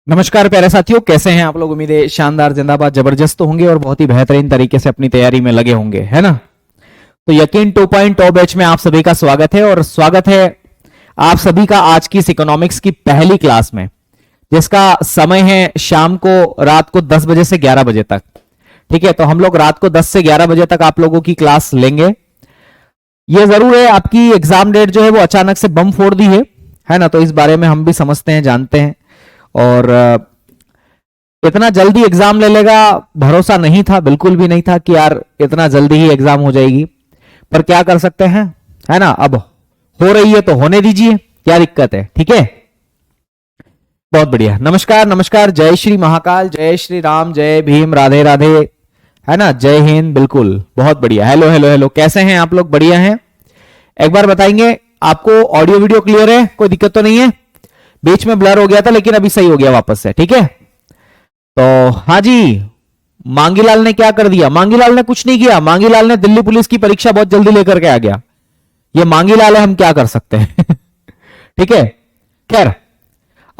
नमस्कार प्यारे साथियों, कैसे हैं आप लोग। उम्मीद है शानदार, जिंदाबाद, जबरदस्त होंगे और बहुत ही बेहतरीन तरीके से अपनी तैयारी में लगे होंगे, है ना। तो यकीन 2.0 बैच में आप सभी का स्वागत है और स्वागत है आप सभी का आज की इस इकोनॉमिक्स की पहली क्लास में, जिसका समय है शाम को रात को 10 बजे से 11 बजे तक। ठीक है, तो हम लोग रात को 10 से 11 बजे तक आप लोगों की क्लास लेंगे। यह जरूर है, आपकी एग्जाम डेट जो है वो अचानक से बम फोड़ दी है ना। तो इस बारे में हम भी समझते हैं, जानते हैं, और इतना जल्दी एग्जाम ले लेगा भरोसा नहीं था, बिल्कुल भी नहीं था कि यार इतना जल्दी ही एग्जाम हो जाएगी। पर क्या कर सकते हैं, है ना। अब हो रही है तो होने दीजिए, क्या दिक्कत है। ठीक है, बहुत बढ़िया। नमस्कार नमस्कार, जय श्री महाकाल, जय श्री राम, जय भीम, राधे राधे, है ना, जय हिंद। बिल्कुल, बहुत बढ़िया। हेलो हेलो हेलो, कैसे हैं आप लोग? बढ़िया हैं? एक बार बताएंगे, आपको ऑडियो वीडियो क्लियर है? कोई दिक्कत तो नहीं है? बीच में ब्लर हो गया था लेकिन अभी सही हो गया वापस से। ठीक है, तो हाँ जी, मांगीलाल ने क्या कर दिया? मांगीलाल ने कुछ नहीं किया। मांगीलाल ने दिल्ली पुलिस की परीक्षा बहुत जल्दी लेकर के आ गया। ये मांगीलाल है, हम क्या कर सकते हैं। ठीक है, खैर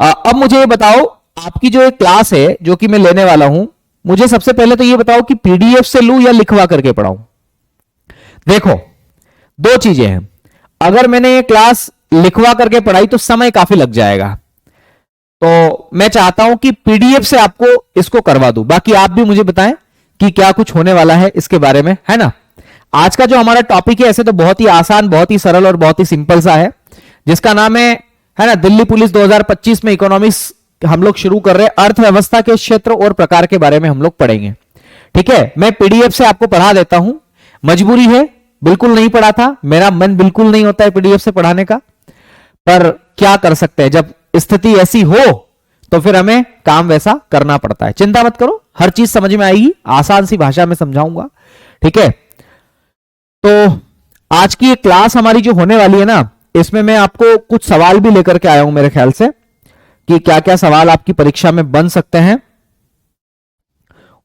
अब मुझे ये बताओ, आपकी जो एक क्लास है जो कि मैं लेने वाला हूं, मुझे सबसे पहले तो ये बताओ कि पीडीएफ से लूं या लिखवा करके पढ़ाऊं। देखो, दो चीजें हैं। अगर मैंने ये क्लास लिखवा करके पढ़ाई तो समय काफी लग जाएगा, तो मैं चाहता हूं कि पीडीएफ से आपको इसको करवा दूं। बाकी आप भी मुझे बताएं कि क्या कुछ होने वाला है इसके बारे में, है ना। आज का जो हमारा टॉपिक है ऐसे तो बहुत ही आसान, बहुत ही सरल और बहुत ही सिंपल सा है, जिसका नाम है ना, दिल्ली पुलिस 2025 में इकोनॉमिक्स हम लोग शुरू कर रहे हैं। अर्थव्यवस्था के क्षेत्र और प्रकार के बारे में हम लोग पढ़ेंगे। ठीक है, मैं पीडीएफ से आपको पढ़ा देता हूं, मजबूरी है, बिल्कुल नहीं पढ़ा था, मेरा मन बिल्कुल नहीं होता है पीडीएफ से पढ़ाने का, पर क्या कर सकते हैं, जब स्थिति ऐसी हो तो फिर हमें काम वैसा करना पड़ता है। चिंता मत करो, हर चीज समझ में आएगी, आसान सी भाषा में समझाऊंगा। ठीक है, तो आज की क्लास हमारी जो होने वाली है ना, इसमें मैं आपको कुछ सवाल भी लेकर के आया हूं मेरे ख्याल से, कि क्या क्या सवाल आपकी परीक्षा में बन सकते हैं,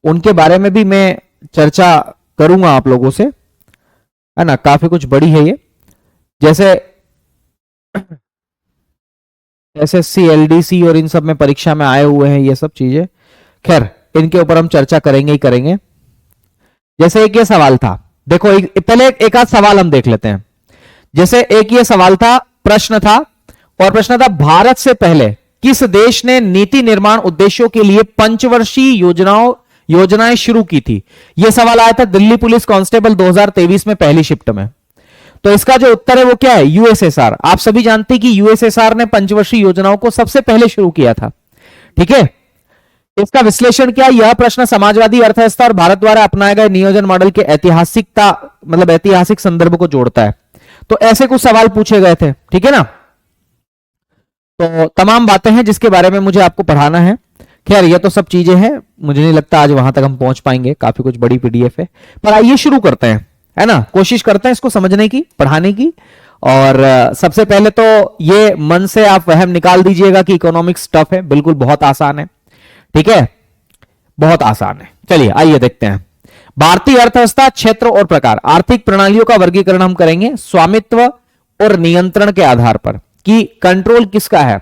उनके बारे में भी मैं चर्चा करूंगा आप लोगों से, है ना। काफी कुछ बड़ी है ये, जैसे एसएससी, एलडीसी और इन सब में परीक्षा में आए हुए हैं ये सब चीजें। खैर, इनके ऊपर हम चर्चा करेंगे ही करेंगे। जैसे एक ये सवाल था, देखो पहले एक आध सवाल हम देख लेते हैं। जैसे एक ये सवाल था, प्रश्न था, और प्रश्न था, भारत से पहले किस देश ने नीति निर्माण उद्देश्यों के लिए पंचवर्षीय योजनाएं शुरू की थी? यह सवाल आया था दिल्ली पुलिस कांस्टेबल 2023 में पहली शिफ्ट में। तो इसका जो उत्तर है वो क्या है? यूएसएसआर। आप सभी जानते हैं कि यूएसएसआर ने पंचवर्षीय योजनाओं को सबसे पहले शुरू किया था। ठीक है, इसका विश्लेषण क्या? यह प्रश्न समाजवादी अर्थव्यवस्था और भारत द्वारा अपनाए गए नियोजन मॉडल के ऐतिहासिकता, मतलब ऐतिहासिक संदर्भ को जोड़ता है। तो ऐसे कुछ सवाल पूछे गए थे। ठीक है ना, तो तमाम बातें हैं जिसके बारे में मुझे आपको पढ़ाना है। खैर, ये तो सब चीजें हैं, मुझे नहीं लगता आज वहां तक हम पहुंच पाएंगे, काफी कुछ बड़ी पीडीएफ है। पर आइए शुरू करते हैं, है ना। कोशिश करते हैं इसको समझने की, पढ़ाने की। और सबसे पहले तो ये मन से आप वहम निकाल दीजिएगा कि इकोनॉमिक्स टफ है, बिल्कुल बहुत आसान है। ठीक है, बहुत आसान है। चलिए आइए देखते हैं। भारतीय अर्थव्यवस्था, क्षेत्र और प्रकार। आर्थिक प्रणालियों का वर्गीकरण हम करेंगे स्वामित्व और नियंत्रण के आधार पर, कि कंट्रोल किसका है,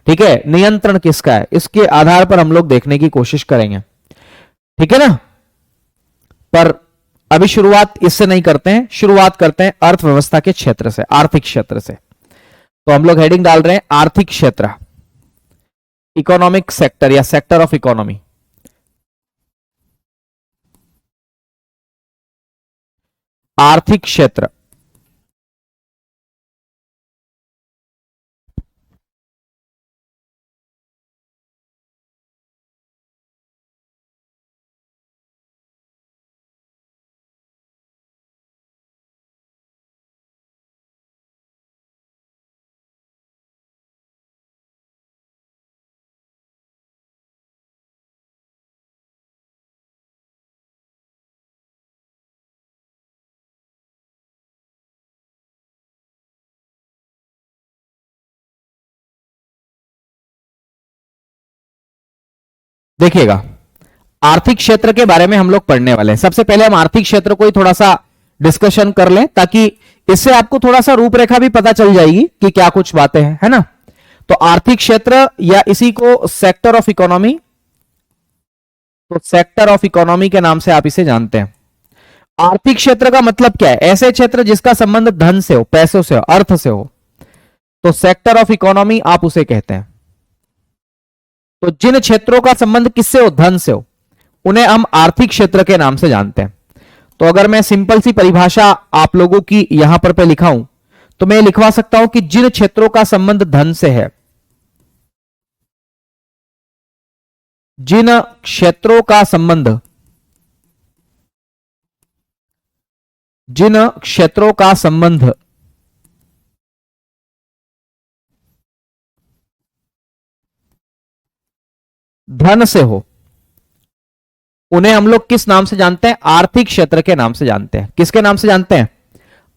ठीक है, नियंत्रण किसका है, इसके आधार पर हम लोग देखने की कोशिश करेंगे। ठीक है ना। पर अभी शुरुआत इससे नहीं करते हैं, शुरुआत करते हैं अर्थव्यवस्था के क्षेत्र से, आर्थिक क्षेत्र से। तो हम लोग हेडिंग डाल रहे हैं आर्थिक क्षेत्र, इकोनॉमिक सेक्टर या सेक्टर ऑफ इकोनॉमी। आर्थिक क्षेत्र, देखिएगा, आर्थिक क्षेत्र के बारे में हम लोग पढ़ने वाले हैं। सबसे पहले हम आर्थिक क्षेत्र को ही थोड़ा सा डिस्कशन कर लें, ताकि इससे आपको थोड़ा सा रूपरेखा भी पता चल जाएगी कि क्या कुछ बातें हैं, है ना। तो आर्थिक क्षेत्र या इसी को सेक्टर ऑफ इकोनॉमी, तो सेक्टर ऑफ इकोनॉमी के नाम से आप इसे जानते हैं। आर्थिक क्षेत्र का मतलब क्या है? ऐसे क्षेत्र जिसका संबंध धन से हो, पैसों से हो, अर्थ से हो, तो सेक्टर ऑफ इकोनॉमी आप उसे कहते हैं। तो जिन क्षेत्रों का संबंध किससे हो? धन से हो, उन्हें हम आर्थिक क्षेत्र के नाम से जानते हैं। तो अगर मैं सिंपल सी परिभाषा आप लोगों की यहां पर पे लिखाऊं, तो मैं लिखवा सकता हूं कि जिन क्षेत्रों का संबंध धन से है, जिन क्षेत्रों का संबंध, जिन क्षेत्रों का संबंध धन से हो, उन्हें हम लोग किस नाम से जानते हैं? आर्थिक क्षेत्र के नाम से जानते हैं। किसके नाम से जानते हैं?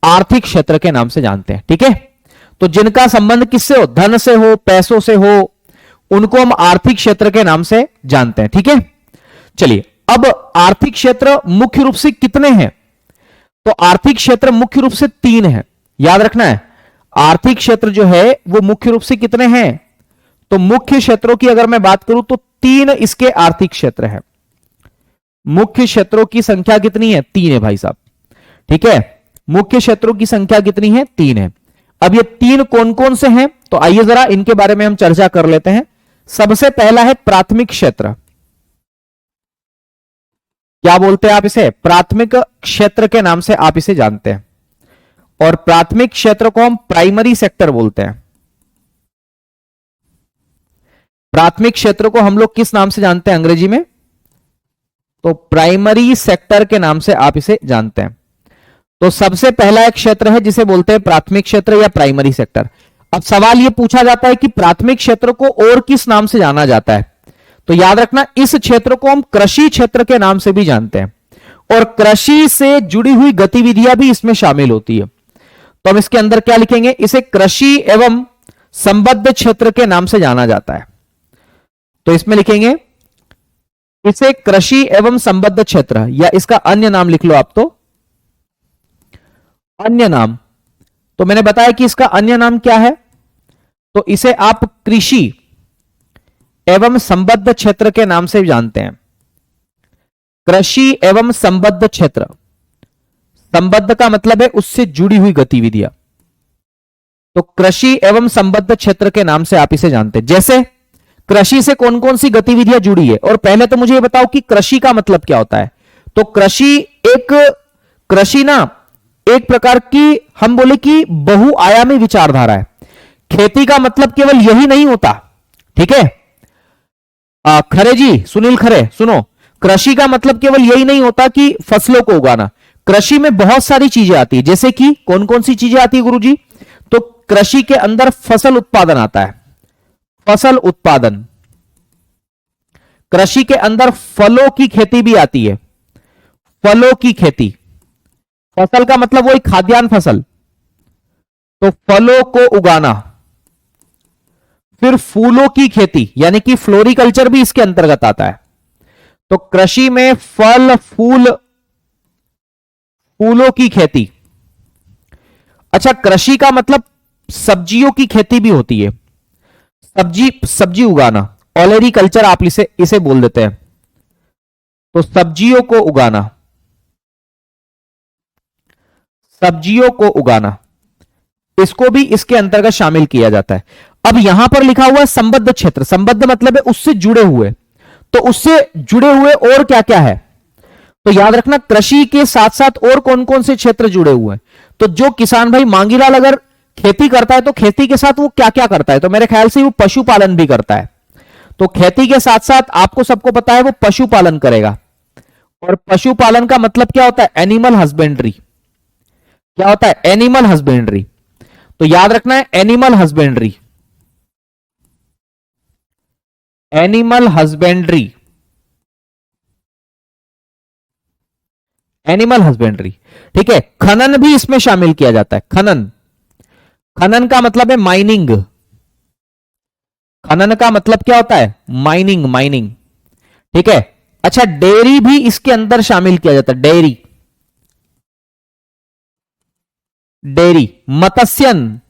आर्थिक क्षेत्र के नाम से जानते हैं। ठीक है, तो जिनका संबंध किससे हो? धन से हो, पैसों से हो, उनको हम आर्थिक क्षेत्र के नाम से जानते हैं। ठीक है, चलिए अब आर्थिक क्षेत्र मुख्य रूप से कितने हैं? तो आर्थिक क्षेत्र मुख्य रूप से 3 है, याद रखना है। आर्थिक क्षेत्र जो है वो मुख्य रूप से कितने हैं? तो मुख्य क्षेत्रों की अगर मैं बात करूं तो 3 इसके आर्थिक क्षेत्र है। मुख्य क्षेत्रों की संख्या कितनी है? 3 है भाई साहब। ठीक है, मुख्य क्षेत्रों की संख्या कितनी है? 3 है। अब ये 3 कौन कौन से हैं? तो आइए जरा इनके बारे में हम चर्चा कर लेते हैं। सबसे पहला है प्राथमिक क्षेत्र। क्या बोलते हैं आप इसे? प्राथमिक क्षेत्र के नाम से आप इसे जानते हैं। और प्राथमिक क्षेत्र को हम प्राइमरी सेक्टर बोलते हैं। प्राथमिक क्षेत्र को हम लोग किस नाम से जानते हैं अंग्रेजी में? तो प्राइमरी सेक्टर के नाम से आप इसे जानते हैं। तो सबसे पहला एक क्षेत्र है जिसे बोलते हैं प्राथमिक क्षेत्र या प्राइमरी सेक्टर। अब सवाल यह पूछा जाता है कि प्राथमिक क्षेत्र को और किस नाम से जाना जाता है? तो याद रखना, इस क्षेत्र को हम कृषि क्षेत्र के नाम से भी जानते हैं, और कृषि से जुड़ी हुई गतिविधियां भी इसमें शामिल होती है। तो हम इसके अंदर क्या लिखेंगे? इसे कृषि एवं संबद्ध क्षेत्र के नाम से जाना जाता है। तो इसमें लिखेंगे इसे कृषि एवं संबद्ध क्षेत्र, या इसका अन्य नाम लिख लो आप, तो अन्य नाम। तो मैंने बताया कि इसका अन्य नाम क्या है, तो इसे आप कृषि एवं संबद्ध क्षेत्र के नाम से जानते हैं। कृषि एवं संबद्ध क्षेत्र, संबद्ध का मतलब है उससे जुड़ी हुई गतिविधियां। तो कृषि एवं संबद्ध क्षेत्र के नाम से आप इसे जानते हैं। जैसे कृषि से कौन कौन सी गतिविधियां जुड़ी है? और पहले तो मुझे ये बताओ कि कृषि का मतलब क्या होता है? तो कृषि ना एक प्रकार की, हम बोले कि बहुआयामी विचारधारा है। खेती का मतलब केवल यही नहीं होता। ठीक है, खरे जी, सुनील खरे सुनो, कृषि का मतलब केवल यही नहीं होता कि फसलों को उगाना। कृषि में बहुत सारी चीजें आती है। जैसे कि कौन कौन सी चीजें आती है गुरुजी? तो कृषि के अंदर फसल उत्पादन आता है, फसल उत्पादन। कृषि के अंदर फलों की खेती भी आती है, फलों की खेती। फसल का मतलब वही खाद्यान्न फसल, तो फलों को उगाना। फिर फूलों की खेती, यानी कि फ्लोरिकल्चर भी इसके अंतर्गत आता है। तो कृषि में फल फूल, फूलों की खेती। अच्छा, कृषि का मतलब सब्जियों की खेती भी होती है, सब्जी उगाना। ऑलरेडी कल्चर आप इसे बोल देते हैं। तो सब्जियों को उगाना, सब्जियों को उगाना, इसको भी इसके अंतर्गत शामिल किया जाता है। अब यहां पर लिखा हुआ है संबद्ध क्षेत्र। संबद्ध मतलब है उससे जुड़े हुए। तो उससे जुड़े हुए और क्या क्या है? तो याद रखना, कृषि के साथ साथ और कौन कौन से क्षेत्र जुड़े हुए हैं? तो जो किसान भाई मांगीलाल अगर खेती करता है तो खेती के साथ वो क्या क्या करता है? तो मेरे ख्याल से वो पशुपालन भी करता है। तो खेती के साथ साथ आपको सबको पता है वो पशुपालन करेगा। और पशुपालन का मतलब क्या होता है? Animal husbandry. क्या होता है? Animal husbandry. तो याद रखना है animal husbandry, animal husbandry, animal husbandry. ठीक है, खनन भी इसमें शामिल किया जाता है। खनन, खनन का मतलब है माइनिंग। खनन का मतलब क्या होता है? Mining, mining. ठीक है। अच्छा, डेयरी भी इसके अंदर शामिल किया जाता है। डेयरी, डेयरी, मत्स्यन,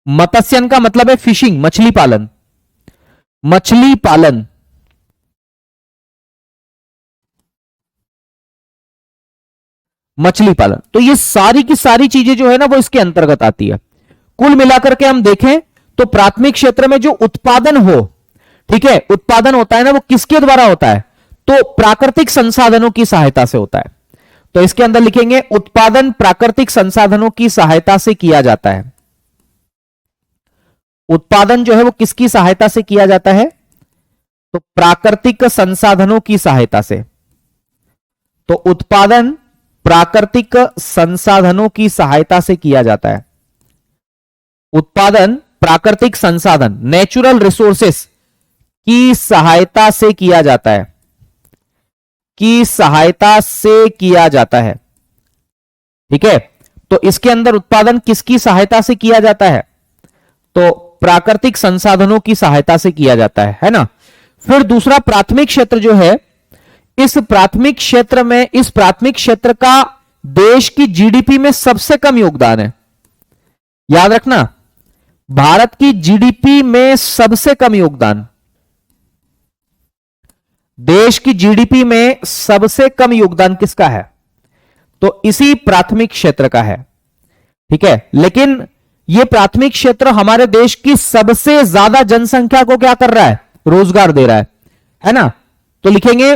मत्स्यन का मतलब है फिशिंग, मछली पालन, मछली पालन। मछली पालन, तो ये सारी की सारी चीजें जो है ना वो इसके अंतर्गत आती है। कुल मिलाकर के हम देखें तो प्राथमिक क्षेत्र में जो उत्पादन हो, ठीक है, उत्पादन होता है ना वो किसके द्वारा होता है, तो प्राकृतिक संसाधनों की सहायता से होता है। तो इसके अंदर लिखेंगे उत्पादन प्राकृतिक संसाधनों की सहायता से किया जाता है। उत्पादन जो है वो किसकी सहायता से किया जाता है, तो प्राकृतिक संसाधनों की सहायता से। तो उत्पादन प्राकृतिक संसाधनों की सहायता से किया जाता है। उत्पादन प्राकृतिक संसाधन, नेचुरल रिसोर्सेस की सहायता से किया जाता है, की सहायता से किया जाता है। ठीक है, तो इसके अंदर उत्पादन किसकी सहायता से किया जाता है, तो प्राकृतिक संसाधनों की सहायता से किया जाता है ना। फिर दूसरा प्राथमिक क्षेत्र जो है, इस प्राथमिक क्षेत्र में, इस प्राथमिक क्षेत्र का देश की जीडीपी में सबसे कम योगदान है। याद रखना, भारत की जीडीपी में सबसे कम योगदान, देश की जीडीपी में सबसे कम योगदान किसका है, तो इसी प्राथमिक क्षेत्र का है। ठीक है, लेकिन यह प्राथमिक क्षेत्र हमारे देश की सबसे ज्यादा जनसंख्या को क्या कर रहा है, रोजगार दे रहा है ना। तो लिखेंगे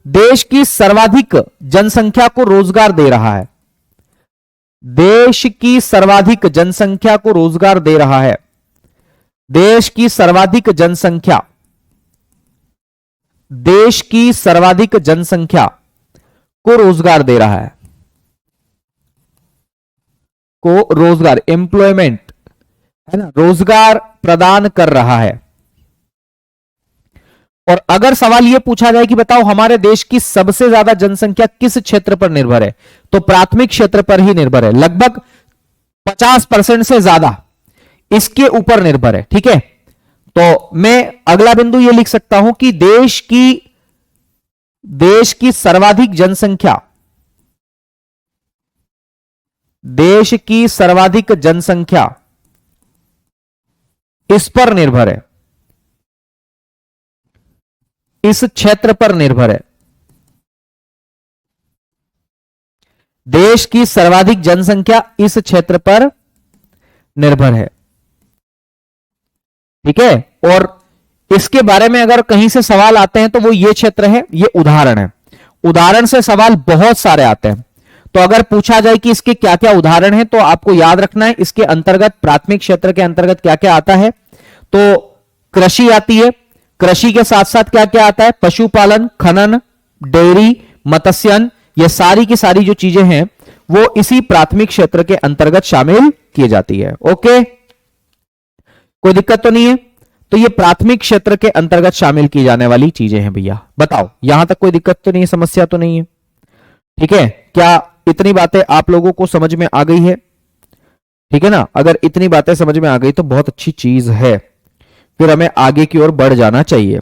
देश की सर्वाधिक जनसंख्या को रोजगार दे रहा है, देश की सर्वाधिक जनसंख्या को रोजगार दे रहा है, देश की सर्वाधिक जनसंख्या, देश की सर्वाधिक जनसंख्या को रोजगार दे रहा है, को रोजगार, एम्प्लॉयमेंट है ना, रोजगार प्रदान कर रहा है। और अगर सवाल यह पूछा जाए कि बताओ हमारे देश की सबसे ज्यादा जनसंख्या किस क्षेत्र पर निर्भर है, तो प्राथमिक क्षेत्र पर ही निर्भर है, लगभग 50% से ज्यादा इसके ऊपर निर्भर है। ठीक है, तो मैं अगला बिंदु यह लिख सकता हूं कि देश की सर्वाधिक जनसंख्या, देश की सर्वाधिक जनसंख्या इस पर निर्भर है, इस क्षेत्र पर निर्भर है। देश की सर्वाधिक जनसंख्या इस क्षेत्र पर निर्भर है। ठीक है, और इसके बारे में अगर कहीं से सवाल आते हैं तो वो ये क्षेत्र है, ये उदाहरण है। उदाहरण से सवाल बहुत सारे आते हैं, तो अगर पूछा जाए कि इसके क्या क्या उदाहरण हैं, तो आपको याद रखना है इसके अंतर्गत, प्राथमिक क्षेत्र के अंतर्गत क्या क्या आता है। तो कृषि आती है, कृषि के साथ साथ क्या क्या आता है, पशुपालन, खनन, डेयरी, मत्स्यन, ये सारी की सारी जो चीजें हैं वो इसी प्राथमिक क्षेत्र के अंतर्गत शामिल की जाती है। ओके, कोई दिक्कत तो नहीं है। तो ये प्राथमिक क्षेत्र के अंतर्गत शामिल की जाने वाली चीजें हैं भैया। बताओ यहां तक कोई दिक्कत तो नहीं है, समस्या तो नहीं है। ठीक है, क्या इतनी बातें आप लोगों को समझ में आ गई है? ठीक है ना, अगर इतनी बातें समझ में आ गई तो बहुत अच्छी चीज है, फिर हमें आगे की ओर बढ़ जाना चाहिए।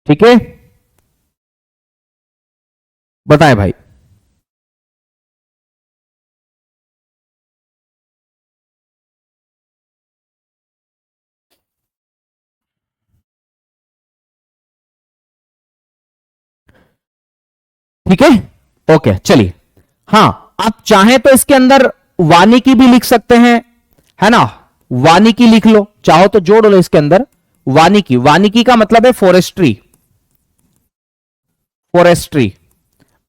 ठीक है, बताएं भाई। ठीक है, ओके, चलिए। हां, आप चाहें तो इसके अंदर वानिकी भी लिख सकते हैं, है ना, वानिकी लिख लो, चाहो तो जोड़ लो इसके अंदर वानिकी। वानिकी का मतलब है फॉरेस्ट्री, फॉरेस्ट्री।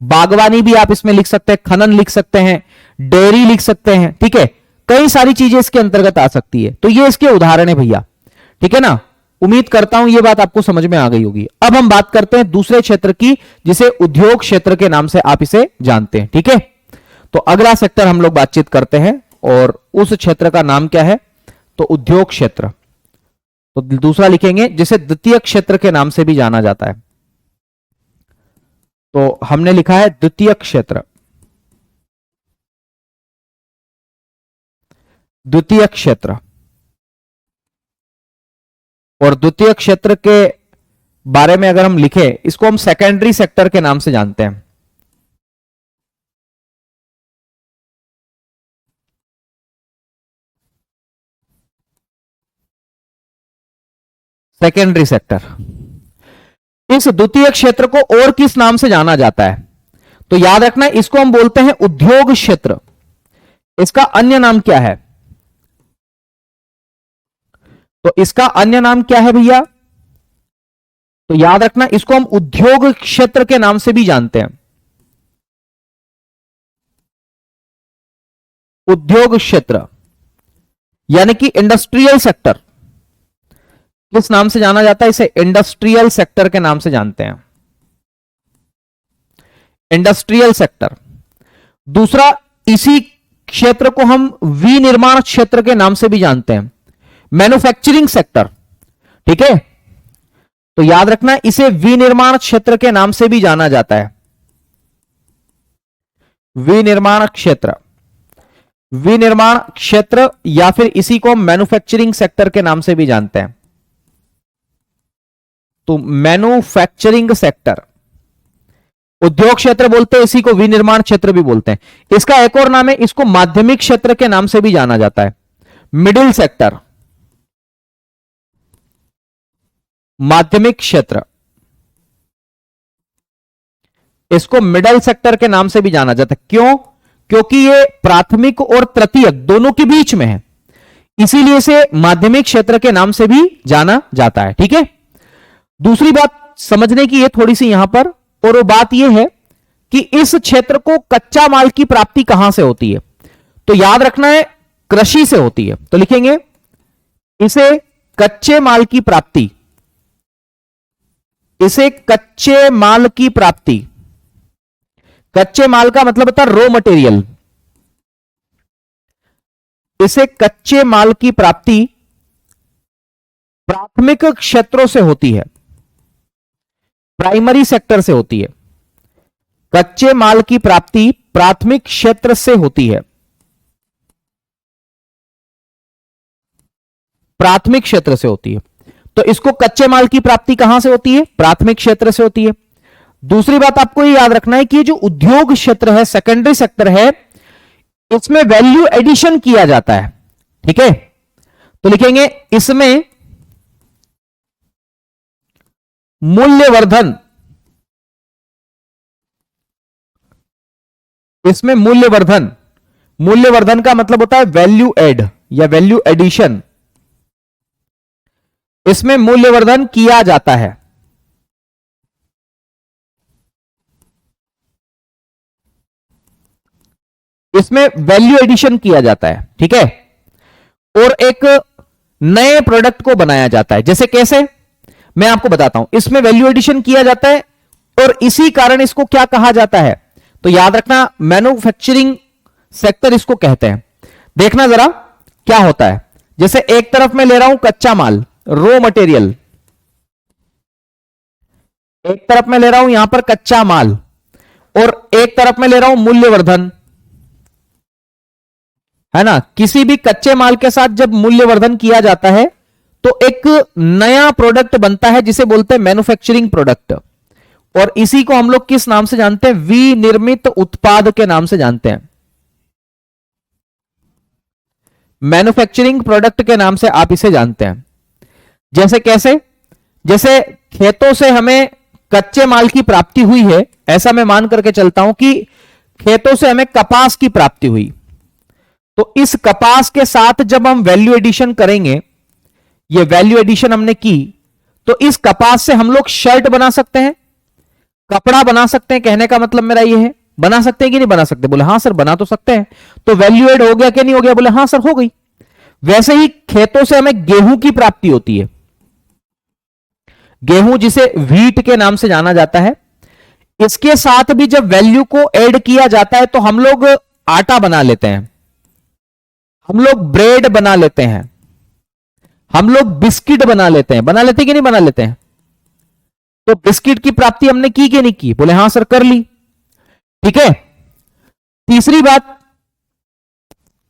बागवानी भी आप इसमें लिख सकते हैं, खनन लिख सकते हैं, डेयरी लिख सकते हैं। ठीक है, कई सारी चीजें इसके अंतर्गत आ सकती है। तो ये इसके उदाहरण है भैया। ठीक है ना, उम्मीद करता हूं ये बात आपको समझ में आ गई होगी। अब हम बात करते हैं दूसरे क्षेत्र की, जिसे उद्योग क्षेत्र के नाम से आप इसे जानते हैं। ठीक है, तो अगला सेक्टर हम लोग बातचीत करते हैं, और उस क्षेत्र का नाम क्या है, तो उद्योग क्षेत्र। तो दूसरा लिखेंगे जिसे द्वितीय क्षेत्र के नाम से भी जाना जाता है। तो हमने लिखा है द्वितीय क्षेत्र, द्वितीय क्षेत्र। और द्वितीय क्षेत्र के बारे में अगर हम लिखें, इसको हम सेकेंडरी सेक्टर के नाम से जानते हैं। Secondary sector. इस द्वितीय क्षेत्र को और किस नाम से जाना जाता है? तो याद रखना, इसको हम बोलते हैं उद्योग क्षेत्र। इसका अन्य नाम क्या है? तो इसका अन्य नाम क्या है भैया? तो याद रखना, इसको हम उद्योग क्षेत्र के नाम से भी जानते हैं। उद्योग क्षेत्र यानी कि इंडस्ट्रियल सेक्टर। किस नाम से जाना जाता है इसे? इंडस्ट्रियल सेक्टर के नाम से जानते हैं, इंडस्ट्रियल सेक्टर। दूसरा, इसी क्षेत्र को हम विनिर्माण क्षेत्र के नाम से भी जानते हैं, मैन्युफैक्चरिंग सेक्टर। ठीक है, तो याद रखना, इसे विनिर्माण क्षेत्र के नाम से भी जाना जाता है, विनिर्माण क्षेत्र। विनिर्माण क्षेत्र या फिर इसी को हम मैन्युफैक्चरिंग सेक्टर के नाम से भी जानते हैं। तो मैन्युफैक्चरिंग सेक्टर, उद्योग क्षेत्र बोलते हैं, इसी को विनिर्माण क्षेत्र भी बोलते हैं। इसका एक और नाम है, इसको माध्यमिक क्षेत्र के नाम से भी जाना जाता है, मिडिल सेक्टर, माध्यमिक क्षेत्र। इसको मिडिल सेक्टर के नाम से भी जाना जाता है। क्यों? क्योंकि ये प्राथमिक और तृतीयक दोनों के बीच में है, इसीलिए इसे माध्यमिक क्षेत्र के नाम से भी जाना जाता है। ठीक है, दूसरी बात समझने की है थोड़ी सी यहां पर, और वो बात यह है कि इस क्षेत्र को कच्चा माल की प्राप्ति कहां से होती है? तो याद रखना है, कृषि से होती है। तो लिखेंगे इसे कच्चे माल की प्राप्ति, इसे कच्चे माल की प्राप्ति। कच्चे माल का मतलब होता है रॉ मटेरियल। इसे कच्चे माल की प्राप्ति प्राथमिक क्षेत्रों से होती है, प्राइमरी सेक्टर से होती है। कच्चे माल की प्राप्ति प्राथमिक क्षेत्र से होती है, प्राथमिक क्षेत्र से होती है। तो इसको कच्चे माल की प्राप्ति कहां से होती है? प्राथमिक क्षेत्र से होती है। दूसरी बात आपको ये याद रखना है कि जो उद्योग क्षेत्र है, सेकेंडरी सेक्टर है, इसमें वैल्यू एडिशन किया जाता है। ठीक है, तो लिखेंगे इसमें मूल्यवर्धन, इसमें मूल्यवर्धन, मूल्यवर्धन का मतलब होता है वैल्यू एड या वैल्यू एडिशन। इसमें मूल्यवर्धन किया जाता है। इसमें वैल्यू एडिशन किया जाता है। ठीक है, और एक नए प्रोडक्ट को बनाया जाता है। जैसे कैसे, मैं आपको बताता हूं। इसमें वैल्यू एडिशन किया जाता है और इसी कारण इसको क्या कहा जाता है? तो याद रखना, मैन्युफैक्चरिंग सेक्टर इसको कहते हैं। देखना जरा क्या होता है। जैसे एक तरफ मैं ले रहा हूं कच्चा माल, रॉ मटेरियल, एक तरफ मैं ले रहा हूं यहां पर कच्चा माल, और एक तरफ मैं ले रहा हूं मूल्यवर्धन, है ना। किसी भी कच्चे माल के साथ जब मूल्यवर्धन किया जाता है तो एक नया प्रोडक्ट बनता है जिसे बोलते हैं मैन्युफैक्चरिंग प्रोडक्ट। और इसी को हम लोग किस नाम से जानते हैं? विनिर्मित उत्पाद के नाम से जानते हैं, मैन्युफैक्चरिंग प्रोडक्ट के नाम से आप इसे जानते हैं। जैसे कैसे? जैसे खेतों से हमें कच्चे माल की प्राप्ति हुई है, ऐसा मैं मान करके चलता हूं कि खेतों से हमें कपास की प्राप्ति हुई, तो इस कपास के साथ जब हम वैल्यू एडिशन करेंगे, ये वैल्यू एडिशन हमने की, तो इस कपास से हम लोग शर्ट बना सकते हैं, कपड़ा बना सकते हैं। कहने का मतलब मेरा ये है, बना सकते हैं कि नहीं बना सकते? बोले हां सर बना तो सकते हैं। तो वैल्यू एड हो गया कि नहीं हो गया? बोले हां सर हो गई। वैसे ही खेतों से हमें गेहूं की प्राप्ति होती है, गेहूं जिसे व्हीट के नाम से जाना जाता है। इसके साथ भी जब वैल्यू को ऐड किया जाता है तो हम लोग आटा बना लेते हैं, हम लोग ब्रेड बना लेते हैं, हम लोग बिस्किट बना लेते हैं। बना लेते कि नहीं बना लेते हैं? तो बिस्किट की प्राप्ति हमने की कि नहीं की? बोले हां सर कर ली। ठीक है, तीसरी बात,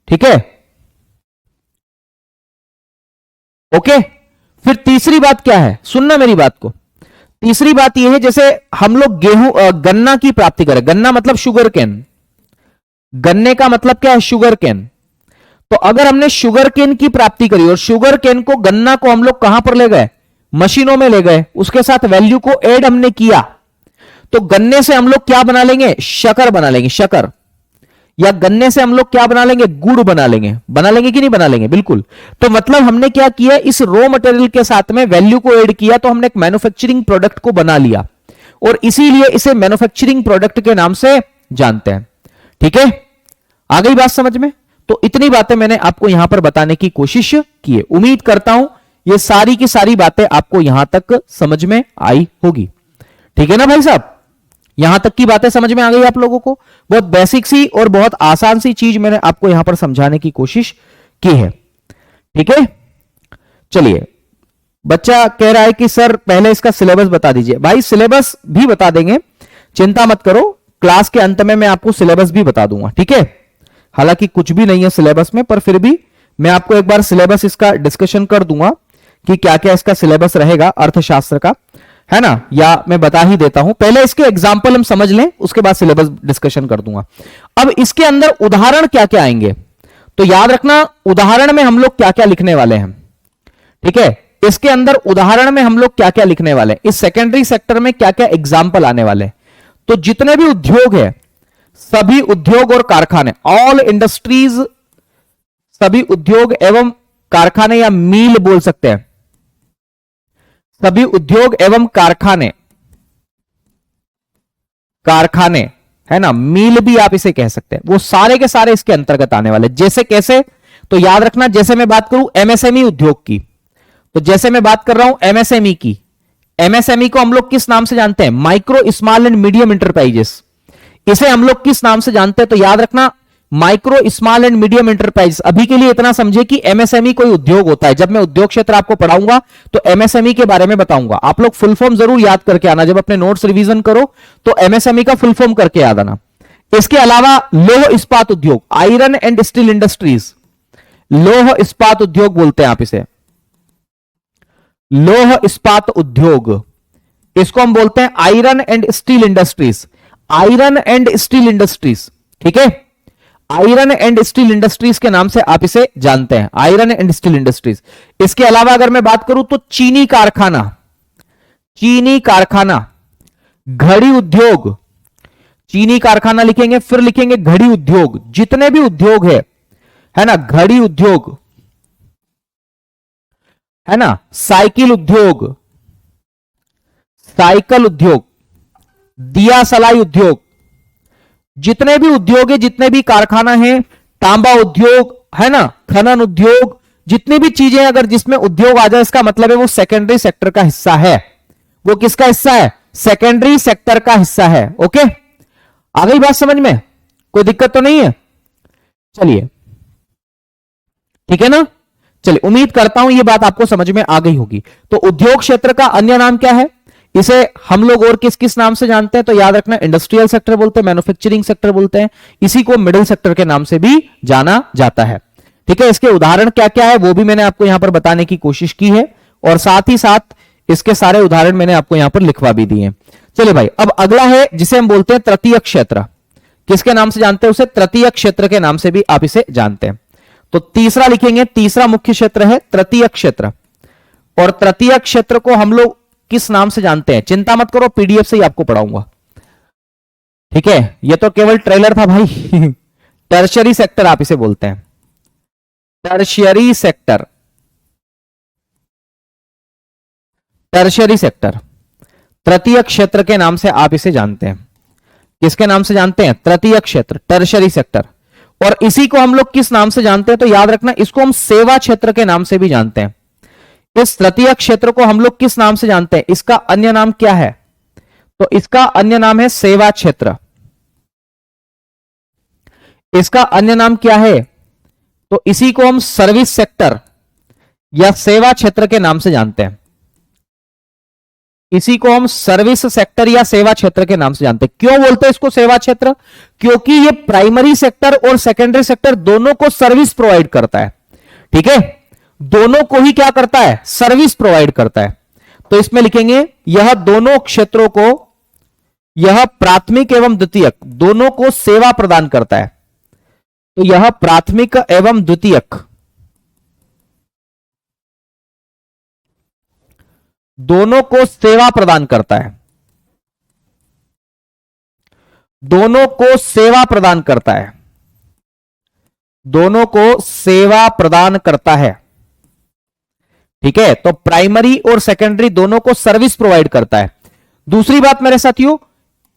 ठीक है, ओके। फिर तीसरी बात क्या है? सुनना मेरी बात को। तीसरी बात यह है, जैसे हम लोग गन्ना की प्राप्ति करें। गन्ना मतलब शुगर केन, गन्ने का मतलब क्या है? Sugar cane. तो अगर हमने शुगर केन की प्राप्ति करी और शुगर केन को, गन्ना को हम लोग कहां पर ले गए? मशीनों में ले गए, उसके साथ वैल्यू को ऐड हमने किया, तो गन्ने से हम लोग क्या बना लेंगे, शक्कर बना लेंगे, शक्कर। या गन्ने से हम लोग क्या बना लेंगे, गुड़ बना लेंगे। बना लेंगे कि नहीं बना लेंगे, बिल्कुल। तो मतलब हमने क्या किया, इस रॉ मटेरियल के साथ में वैल्यू को ऐड किया, तो हमने एक मैन्युफैक्चरिंग प्रोडक्ट को बना लिया, और इसीलिए इसे मैन्युफैक्चरिंग प्रोडक्ट के नाम से जानते हैं। ठीक है, आ गई बात समझ में? तो इतनी बातें मैंने आपको यहां पर बताने की कोशिश की है। उम्मीद करता हूं ये सारी की सारी बातें आपको यहां तक समझ में आई होगी। ठीक है ना भाई साहब, यहां तक की बातें समझ में आ गई आप लोगों को? बहुत बेसिक सी और बहुत आसान सी चीज मैंने आपको यहां पर समझाने की कोशिश की है। ठीक है, चलिए। बच्चा कह रहा है कि सर पहले इसका सिलेबस बता दीजिए। भाई सिलेबस भी बता देंगे, चिंता मत करो, क्लास के अंत में मैं आपको सिलेबस भी बता दूंगा। ठीक है, हालांकि कुछ भी नहीं है सिलेबस में, पर फिर भी मैं आपको एक बार सिलेबस इसका डिस्कशन कर दूंगा कि क्या क्या इसका सिलेबस रहेगा अर्थशास्त्र का, है ना। या मैं बता ही देता हूं, पहले इसके एग्जाम्पल हम समझ लें, उसके बाद सिलेबस डिस्कशन कर दूंगा। अब इसके अंदर उदाहरण क्या क्या आएंगे, तो याद रखना उदाहरण में हम लोग क्या क्या लिखने वाले हैं। ठीक है, इसके अंदर उदाहरण में हम लोग क्या क्या लिखने वाले हैं, इस सेकेंडरी सेक्टर में क्या क्या एग्जाम्पल आने वाले हैं। तो जितने भी उद्योग है, सभी उद्योग और कारखाने, ऑल इंडस्ट्रीज, सभी उद्योग एवं कारखाने, या मील बोल सकते हैं, सभी उद्योग एवं कारखाने, कारखाने है ना, मील भी आप इसे कह सकते हैं, वो सारे के सारे इसके अंतर्गत आने वाले। जैसे कैसे, तो याद रखना, जैसे मैं बात करूं एमएसएमई उद्योग की, तो जैसे मैं बात कर रहा हूं एमएसएमई की, एमएसएमई को हम लोग किस नाम से जानते हैं, micro small and medium enterprises. इसे हम लोग किस नाम से जानते हैं, तो याद रखना micro small and medium enterprise. अभी के लिए इतना समझे कि एमएसएमई कोई उद्योग होता है। जब मैं उद्योग क्षेत्र आपको पढ़ाऊंगा तो एमएसएमई के बारे में बताऊंगा। आप लोग फुल फॉर्म जरूर याद करके आना, जब अपने नोट्स रिवीजन करो तो एमएसएमई का फुल फॉर्म करके याद आना। इसके अलावा लौह इस्पात उद्योग, आयरन एंड स्टील इंडस्ट्रीज, लौह इस्पात उद्योग बोलते हैं आप इसे, लौह इस्पात उद्योग, इसको हम बोलते हैं iron and steel industries, iron and steel industries. ठीक है, आयरन एंड स्टील इंडस्ट्रीज के नाम से आप इसे जानते हैं, आयरन एंड स्टील इंडस्ट्रीज। इसके अलावा अगर मैं बात करूं तो चीनी कारखाना, चीनी कारखाना, घड़ी उद्योग, चीनी कारखाना लिखेंगे, फिर लिखेंगे घड़ी उद्योग। जितने भी उद्योग है ना, घड़ी उद्योग है ना, साइकिल उद्योग, साइकिल उद्योग, दिया सलाई उद्योग, जितने भी उद्योग है, जितने भी कारखाना है, तांबा उद्योग है ना, खनन उद्योग, जितनी भी चीजें अगर जिसमें उद्योग आ जाए, इसका मतलब है वो सेकेंडरी सेक्टर का हिस्सा है। वो किसका हिस्सा है, सेकेंडरी सेक्टर का हिस्सा है। ओके, आ गई बात समझ में, कोई दिक्कत तो नहीं है? चलिए, ठीक है ना। चलिए, उम्मीद करता हूं ये बात आपको समझ में आ गई होगी। तो उद्योग क्षेत्र का अन्य नाम क्या है, इसे हम लोग और किस किस नाम से जानते हैं, तो याद रखना इंडस्ट्रियल सेक्टर बोलते हैं, मैन्युफैक्चरिंग सेक्टर बोलते हैं, इसी को मिडिल सेक्टर के नाम से भी जाना जाता है। ठीक है, इसके उदाहरण क्या क्या है वो भी मैंने आपको यहां पर बताने की कोशिश की है, और साथ ही साथ इसके सारे उदाहरण मैंने आपको यहां पर लिखवा भी दिए। चलिए भाई, अब अगला है जिसे हम बोलते हैं तृतीय क्षेत्र। किसके नाम से जानते हैं उसे, तृतीय क्षेत्र के नाम से भी आप इसे जानते हैं। तो तीसरा लिखेंगे, तीसरा मुख्य क्षेत्र है तृतीय क्षेत्र, और तृतीय क्षेत्र को हम लोग किस नाम से जानते हैं, चिंता मत करो, पीडीएफ से ही आपको पढ़ाऊंगा। ठीक है, ये तो केवल ट्रेलर था भाई। टर्शियरी सेक्टर आप इसे बोलते हैं, टर्शियरी सेक्टर, टर्शियरी सेक्टर, तृतीय क्षेत्र के नाम से आप इसे जानते हैं। किसके नाम से जानते हैं, तृतीय क्षेत्र, टर्शियरी सेक्टर। और इसी को हम लोग किस नाम से जानते हैं, तो याद रखना इसको हम सेवा क्षेत्र के नाम से भी जानते हैं। इस तृतीय क्षेत्र को हम लोग किस नाम से जानते हैं, इसका अन्य नाम क्या है, तो इसका अन्य नाम है सेवा क्षेत्र। इसका अन्य नाम क्या है, तो इसी को हम सर्विस सेक्टर या सेवा क्षेत्र के नाम से जानते हैं। इसी को हम सर्विस सेक्टर या सेवा क्षेत्र के नाम से जानते हैं। क्यों बोलते हैं इसको सेवा क्षेत्र, क्योंकि ये प्राइमरी सेक्टर और सेकेंडरी सेक्टर दोनों को सर्विस प्रोवाइड करता है। ठीक है, दोनों को ही क्या करता है, सर्विस प्रोवाइड करता है। तो इसमें लिखेंगे यह दोनों क्षेत्रों को, यह प्राथमिक एवं द्वितीयक दोनों को सेवा प्रदान करता है। तो यह प्राथमिक एवं द्वितीयक दोनों को सेवा प्रदान करता है, दोनों को सेवा प्रदान करता है, दोनों को सेवा प्रदान करता है। ठीक है, तो प्राइमरी और सेकेंडरी दोनों को सर्विस प्रोवाइड करता है। दूसरी बात मेरे साथियों,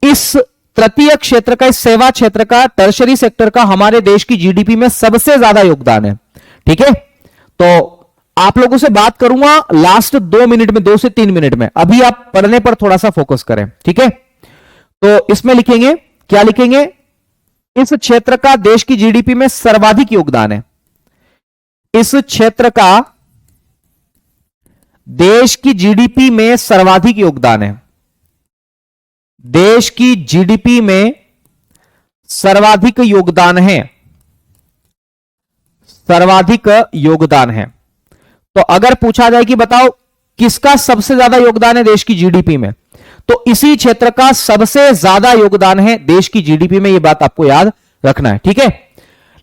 इस तृतीय क्षेत्र का, इस सेवा क्षेत्र का, टर्शरी सेक्टर का हमारे देश की जीडीपी में सबसे ज्यादा योगदान है। ठीक है, तो आप लोगों से बात करूंगा लास्ट 2 मिनट में, 2 से 3 मिनट में। अभी आप पढ़ने पर थोड़ा सा फोकस करें। ठीक है, तो इसमें लिखेंगे, क्या लिखेंगे, इस क्षेत्र का देश की जीडीपी में सर्वाधिक योगदान है। इस क्षेत्र का देश की जीडीपी में सर्वाधिक योगदान है, देश की जीडीपी में सर्वाधिक योगदान है, सर्वाधिक योगदान है। तो अगर पूछा जाए कि बताओ किसका सबसे ज्यादा योगदान है देश की जीडीपी में, तो इसी क्षेत्र का सबसे ज्यादा योगदान है देश की जीडीपी में। यह बात आपको याद रखना है। ठीक है,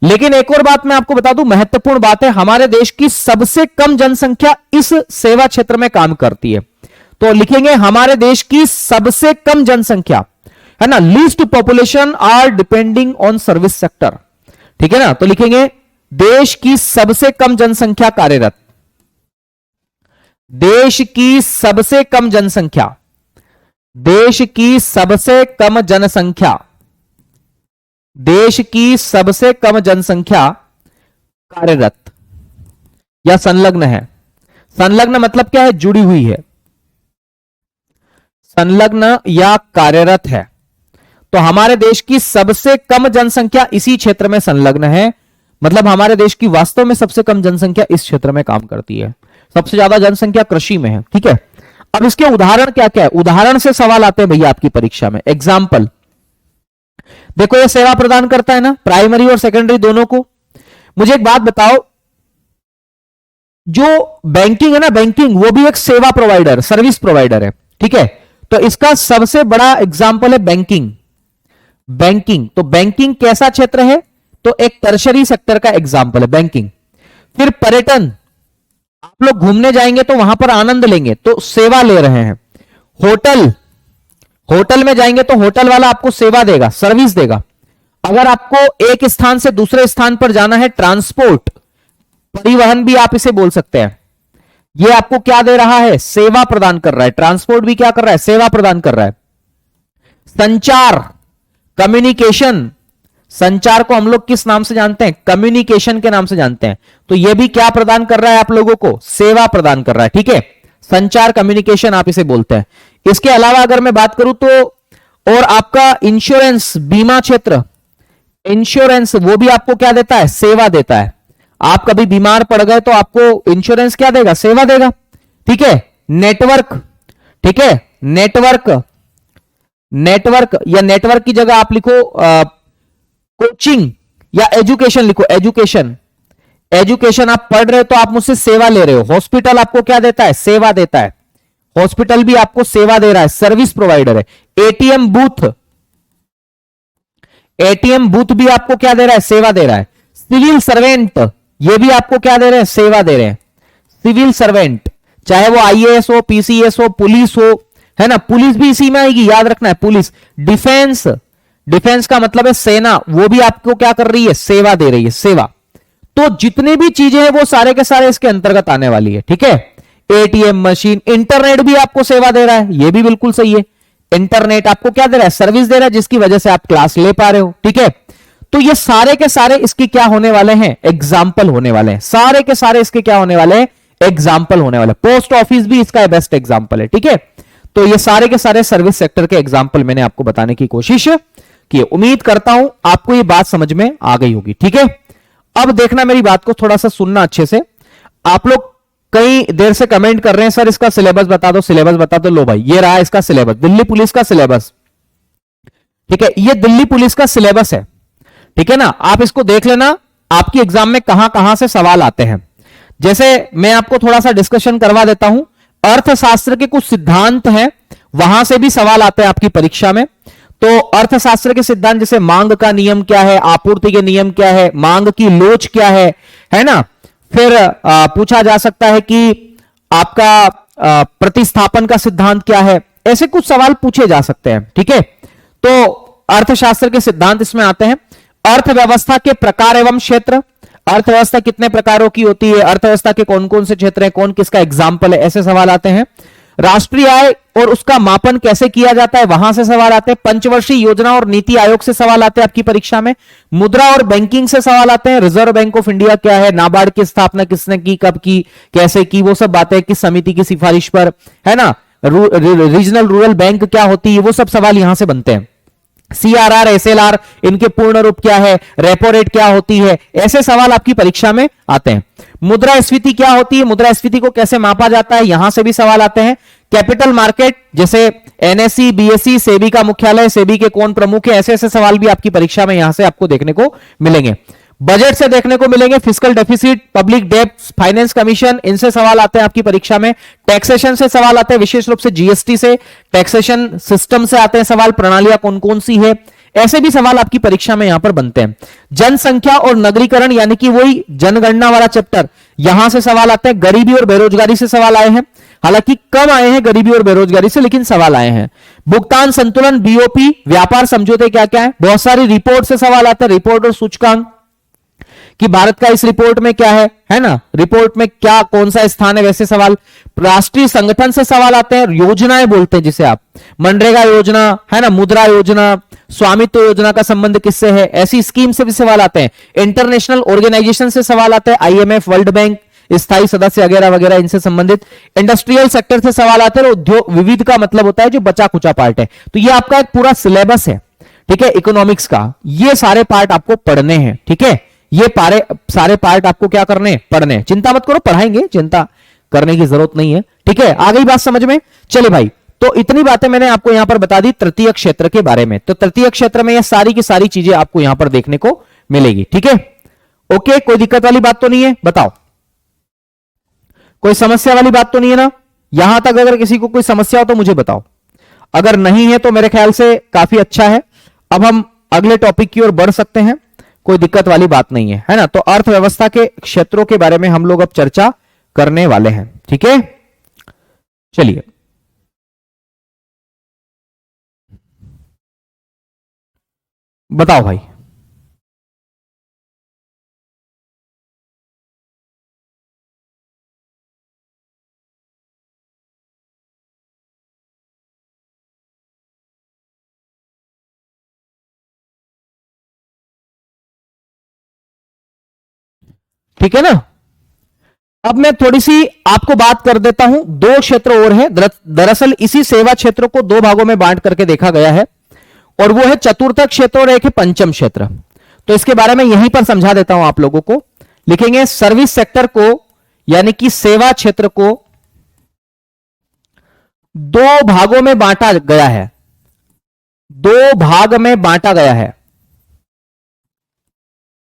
लेकिन एक और बात मैं आपको बता दूं, महत्वपूर्ण बात है, हमारे देश की सबसे कम जनसंख्या इस सेवा क्षेत्र में काम करती है। तो लिखेंगे हमारे देश की सबसे कम जनसंख्या, है ना, least population are depending on service sector. ठीक है ना, तो लिखेंगे देश की सबसे कम जनसंख्या कार्यरत, देश की सबसे कम जनसंख्या, देश की सबसे कम जनसंख्या, देश की सबसे कम जनसंख्या कार्यरत या संलग्न है। संलग्न मतलब क्या है, जुड़ी हुई है, संलग्न या कार्यरत है। तो हमारे देश की सबसे कम जनसंख्या इसी क्षेत्र में संलग्न है, मतलब हमारे देश की वास्तव में सबसे कम जनसंख्या इस क्षेत्र में काम करती है। सबसे ज्यादा जनसंख्या कृषि में है। ठीक है, अब इसके उदाहरण क्या क्या है, उदाहरण से सवाल आते हैं भैया आपकी परीक्षा में। एग्जाम्पल देखो, ये सेवा प्रदान करता है ना, प्राइमरी और सेकेंडरी दोनों को। मुझे एक बात बताओ, जो बैंकिंग है ना, बैंकिंग वो भी एक सेवा प्रोवाइडर, सर्विस प्रोवाइडर है। ठीक है, तो इसका सबसे बड़ा एग्जाम्पल है बैंकिंग। बैंकिंग, तो बैंकिंग कैसा क्षेत्र है, तो एक टर्शरी सेक्टर का एग्जाम्पल है बैंकिंग। फिर पर्यटन, आप लोग घूमने जाएंगे तो वहां पर आनंद लेंगे, तो सेवा ले रहे हैं। होटल, होटल में जाएंगे तो होटल वाला आपको सेवा देगा, सर्विस देगा। अगर आपको एक स्थान से दूसरे स्थान पर जाना है, ट्रांसपोर्ट, परिवहन भी आप इसे बोल सकते हैं, ये आपको क्या दे रहा है, सेवा प्रदान कर रहा है। ट्रांसपोर्ट भी क्या कर रहा है, सेवा प्रदान कर रहा है। संचार, कम्युनिकेशन, संचार को हम लोग किस नाम से जानते हैं, कम्युनिकेशन के नाम से जानते हैं। तो यह भी क्या प्रदान कर रहा है आप लोगों को, सेवा प्रदान कर रहा है। ठीक है, संचार, कम्युनिकेशन आप इसे बोलते हैं। इसके अलावा अगर मैं बात करूं तो और आपका इंश्योरेंस, बीमा क्षेत्र, इंश्योरेंस वो भी आपको क्या देता है, सेवा देता है। आप कभी बीमार पड़ गए तो आपको इंश्योरेंस क्या देगा, सेवा देगा। ठीक है, नेटवर्क, ठीक है, नेटवर्क, नेटवर्क या नेटवर्क की जगह आप लिखो कोचिंग या एजुकेशन लिखो, एजुकेशन। एजुकेशन आप पढ़ रहे हो तो आप मुझसे सेवा ले रहे हो। हॉस्पिटल आपको क्या देता है, सेवा देता है। हॉस्पिटल भी आपको सेवा दे रहा है, सर्विस प्रोवाइडर है। एटीएम बूथ, एटीएम बूथ भी आपको क्या दे रहा है, सेवा दे रहा है। सिविल सर्वेंट, ये भी आपको क्या दे रहे हैं, सेवा दे रहे हैं। सिविल सर्वेंट, चाहे वो आईएएस हो, पीसीएस हो, पुलिस हो, है ना, पुलिस भी इसी में आएगी, याद रखना है। पुलिस, डिफेंस, डिफेंस का मतलब है सेना, वो भी आपको क्या कर रही है, सेवा दे रही है, सेवा। तो जितनी भी चीजें हैं वो सारे के सारे इसके अंतर्गत आने वाली है। ठीक है, एटीएम मशीन, इंटरनेट भी आपको सेवा दे रहा है, ये भी बिल्कुल सही है। इंटरनेट आपको क्या दे रहा है, सर्विस दे रहा है, जिसकी वजह से आप क्लास ले पा रहे हो। ठीक है, तो ये सारे के सारे इसके क्या होने वाले हैं, एग्जाम्पल होने वाले हैं। सारे के सारे इसके क्या होने वाले हैं, एग्जाम्पल होने वाले। पोस्ट ऑफिस भी इसका बेस्ट एग्जाम्पल है। ठीक है, तो ये सारे के सारे सर्विस सेक्टर के एग्जाम्पल मैंने आपको बताने की कोशिश की। उम्मीद करता हूं आपको ये बात समझ में आ गई होगी। ठीक है, अब देखना, मेरी बात को थोड़ा सा सुनना अच्छे से। आप लोग कई देर से कमेंट कर रहे हैं, सर इसका सिलेबस बता दो, सिलेबस बता दो। लो भाई, ये रहा इसका सिलेबस, दिल्ली पुलिस का सिलेबस। ठीक है, ये दिल्ली पुलिस का सिलेबस है। ठीक है ना, आप इसको देख लेना, आपकी एग्जाम में कहां कहां से सवाल आते हैं। जैसे मैं आपको थोड़ा सा डिस्कशन करवा देता हूं, अर्थशास्त्र के कुछ सिद्धांत हैं, वहां से भी सवाल आते हैं आपकी परीक्षा में। तो अर्थशास्त्र के सिद्धांत जैसे मांग का नियम क्या है, आपूर्ति के नियम क्या है, मांग की लोच क्या है ना। फिर पूछा जा सकता है कि आपका प्रतिस्थापन का सिद्धांत क्या है, ऐसे कुछ सवाल पूछे जा सकते हैं। ठीक है, तो अर्थशास्त्र के सिद्धांत इसमें आते हैं। अर्थव्यवस्था के प्रकार एवं क्षेत्र, अर्थव्यवस्था कितने प्रकारों की होती है, अर्थव्यवस्था के कौन कौन से क्षेत्र हैं, कौन किसका एग्जाम्पल है, ऐसे सवाल आते हैं। राष्ट्रीय आय और उसका मापन कैसे किया जाता है, वहां से सवाल आते हैं। पंचवर्षीय योजना और नीति आयोग से सवाल आते हैं आपकी परीक्षा में। मुद्रा और बैंकिंग से सवाल आते हैं। रिजर्व बैंक ऑफ इंडिया क्या है, नाबार्ड की स्थापना किसने की, कब की, कैसे की, वो सब बातें किस समिति की सिफारिश पर, है ना। रीजनल रूरल बैंक क्या होती है, वो सब सवाल यहां से बनते हैं। सीआरआर, एसएलआर, इनके पूर्ण रूप क्या है, रेपो रेट क्या होती है, ऐसे सवाल आपकी परीक्षा में आते हैं। मुद्रास्फीति क्या होती है, मुद्रास्फीति को कैसे मापा जाता है, यहां से भी सवाल आते हैं। कैपिटल मार्केट जैसे एनएसई, बीएसई, सेबी का मुख्यालय, सेबी के कौन प्रमुख है, ऐसे ऐसे सवाल भी आपकी परीक्षा में यहां से आपको देखने को मिलेंगे। बजट से देखने को मिलेंगे, fiscal deficit, public debt, finance commission, इनसे सवाल आते हैं आपकी परीक्षा में। टैक्सेशन से सवाल आते हैं, विशेष रूप से जीएसटी से, टैक्सेशन सिस्टम से आते हैं सवाल, प्रणालियां कौन कौन सी है, ऐसे भी सवाल आपकी परीक्षा में यहां पर बनते हैं। जनसंख्या और नगरीकरण यानी कि वही जनगणना वाला चैप्टर, यहां से सवाल आते हैं। गरीबी और बेरोजगारी से सवाल आए हैं, हालांकि कम आए हैं गरीबी और बेरोजगारी से, लेकिन सवाल आए हैं। भुगतान संतुलन, बीओपी, व्यापार समझौते क्या क्या है, बहुत सारी रिपोर्ट से सवाल आते हैं। रिपोर्ट और सूचकांक कि भारत का इस रिपोर्ट में क्या है ना, रिपोर्ट में क्या कौन सा स्थान है, वैसे सवाल। राष्ट्रीय संगठन से सवाल आते हैं। योजनाएं बोलते हैं जिसे आप, मनरेगा योजना, है ना, मुद्रा योजना, स्वामित्व योजना का संबंध किससे है, ऐसी स्कीम से भी सवाल आते हैं। इंटरनेशनल ऑर्गेनाइजेशन से सवाल आते हैं, आईएमएफ, वर्ल्ड बैंक, स्थायी सदस्य वगैरह वगैरह, इनसे संबंधित। इंडस्ट्रियल सेक्टर से सवाल आते हैं। उद्योग विविध का मतलब होता है जो बचा कुचा पार्ट है। तो ये आपका एक पूरा सिलेबस है, ठीक है, इकोनॉमिक्स का। ये सारे पार्ट आपको पढ़ने हैं, ठीक है, ये सारे पार्ट आपको क्या करने, पढ़ने। चिंता मत करो, पढ़ाएंगे, चिंता करने की जरूरत नहीं है, ठीक है। आ गई बात समझ में। चलिए भाई, तो इतनी बातें मैंने आपको यहां पर बता दी तृतीय क्षेत्र के बारे में। तो तृतीय क्षेत्र में ये सारी की सारी चीजें आपको यहां पर देखने को मिलेगी, ठीक है। ओके, कोई दिक्कत वाली बात तो नहीं है, बताओ, कोई समस्या वाली बात तो नहीं है ना। यहां तक अगर किसी को कोई समस्या हो तो मुझे बताओ, अगर नहीं है तो मेरे ख्याल से काफी अच्छा है। अब हम अगले टॉपिक की ओर बढ़ सकते हैं, कोई दिक्कत वाली बात नहीं है ना। तो अर्थव्यवस्था के क्षेत्रों के बारे में हम लोग अब चर्चा करने वाले हैं, ठीक है। चलिए, बताओ भाई। ठीक है ना। अब मैं थोड़ी सी आपको बात कर देता हूं, दो क्षेत्र और हैं। दरअसल इसी सेवा क्षेत्र को दो भागों में बांट करके देखा गया है, और वो है चतुर्थ क्षेत्र और एक है पंचम क्षेत्र। तो इसके बारे में यहीं पर समझा देता हूं आप लोगों को। लिखेंगे सर्विस सेक्टर को, यानी कि सेवा क्षेत्र को दो भागों में बांटा गया है, दो भाग में बांटा गया है,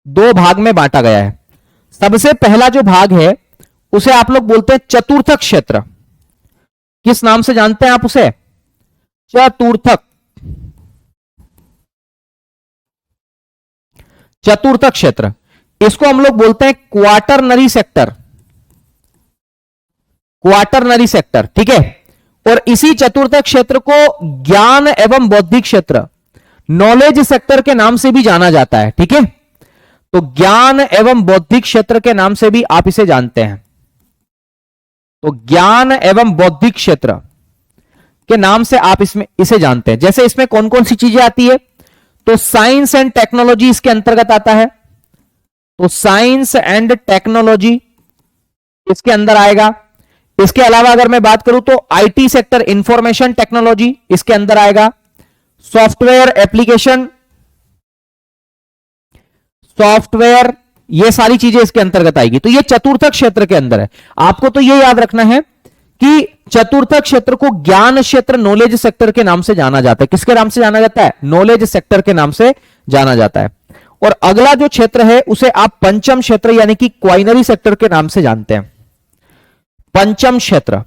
दो भाग में बांटा गया है। सबसे पहला जो भाग है उसे आप लोग बोलते हैं चतुर्थक क्षेत्र। किस नाम से जानते हैं आप उसे? चतुर्थक, चतुर्थक क्षेत्र। इसको हम लोग बोलते हैं क्वार्टरनरी सेक्टर, क्वार्टरनरी सेक्टर, ठीक है। और इसी चतुर्थक क्षेत्र को ज्ञान एवं बौद्धिक क्षेत्र, नॉलेज सेक्टर के नाम से भी जाना जाता है, ठीक है। तो ज्ञान एवं बौद्धिक क्षेत्र के नाम से भी आप इसे जानते हैं। तो ज्ञान एवं बौद्धिक क्षेत्र के नाम से आप इसे जानते हैं। जैसे इसमें कौन कौन सी चीजें आती है, तो साइंस एंड टेक्नोलॉजी इसके अंतर्गत आता है। तो साइंस एंड टेक्नोलॉजी इसके अंदर आएगा। इसके अलावा अगर मैं बात करूं तो आईटी सेक्टर, इंफॉर्मेशन टेक्नोलॉजी इसके अंदर आएगा। सॉफ्टवेयर एप्लीकेशन, सॉफ्टवेयर, ये सारी चीजें इसके अंतर्गत आएगी। तो ये चतुर्थक क्षेत्र के अंदर है। आपको तो ये याद रखना है कि चतुर्थक क्षेत्र को ज्ञान क्षेत्र, नॉलेज सेक्टर के नाम से जाना जाता है। किसके नाम से जाना जाता है? नॉलेज सेक्टर के नाम से जाना जाता है। और अगला जो क्षेत्र है उसे आप पंचम क्षेत्र यानी कि क्वाइनरी सेक्टर के नाम से जानते हैं। पंचम क्षेत्र,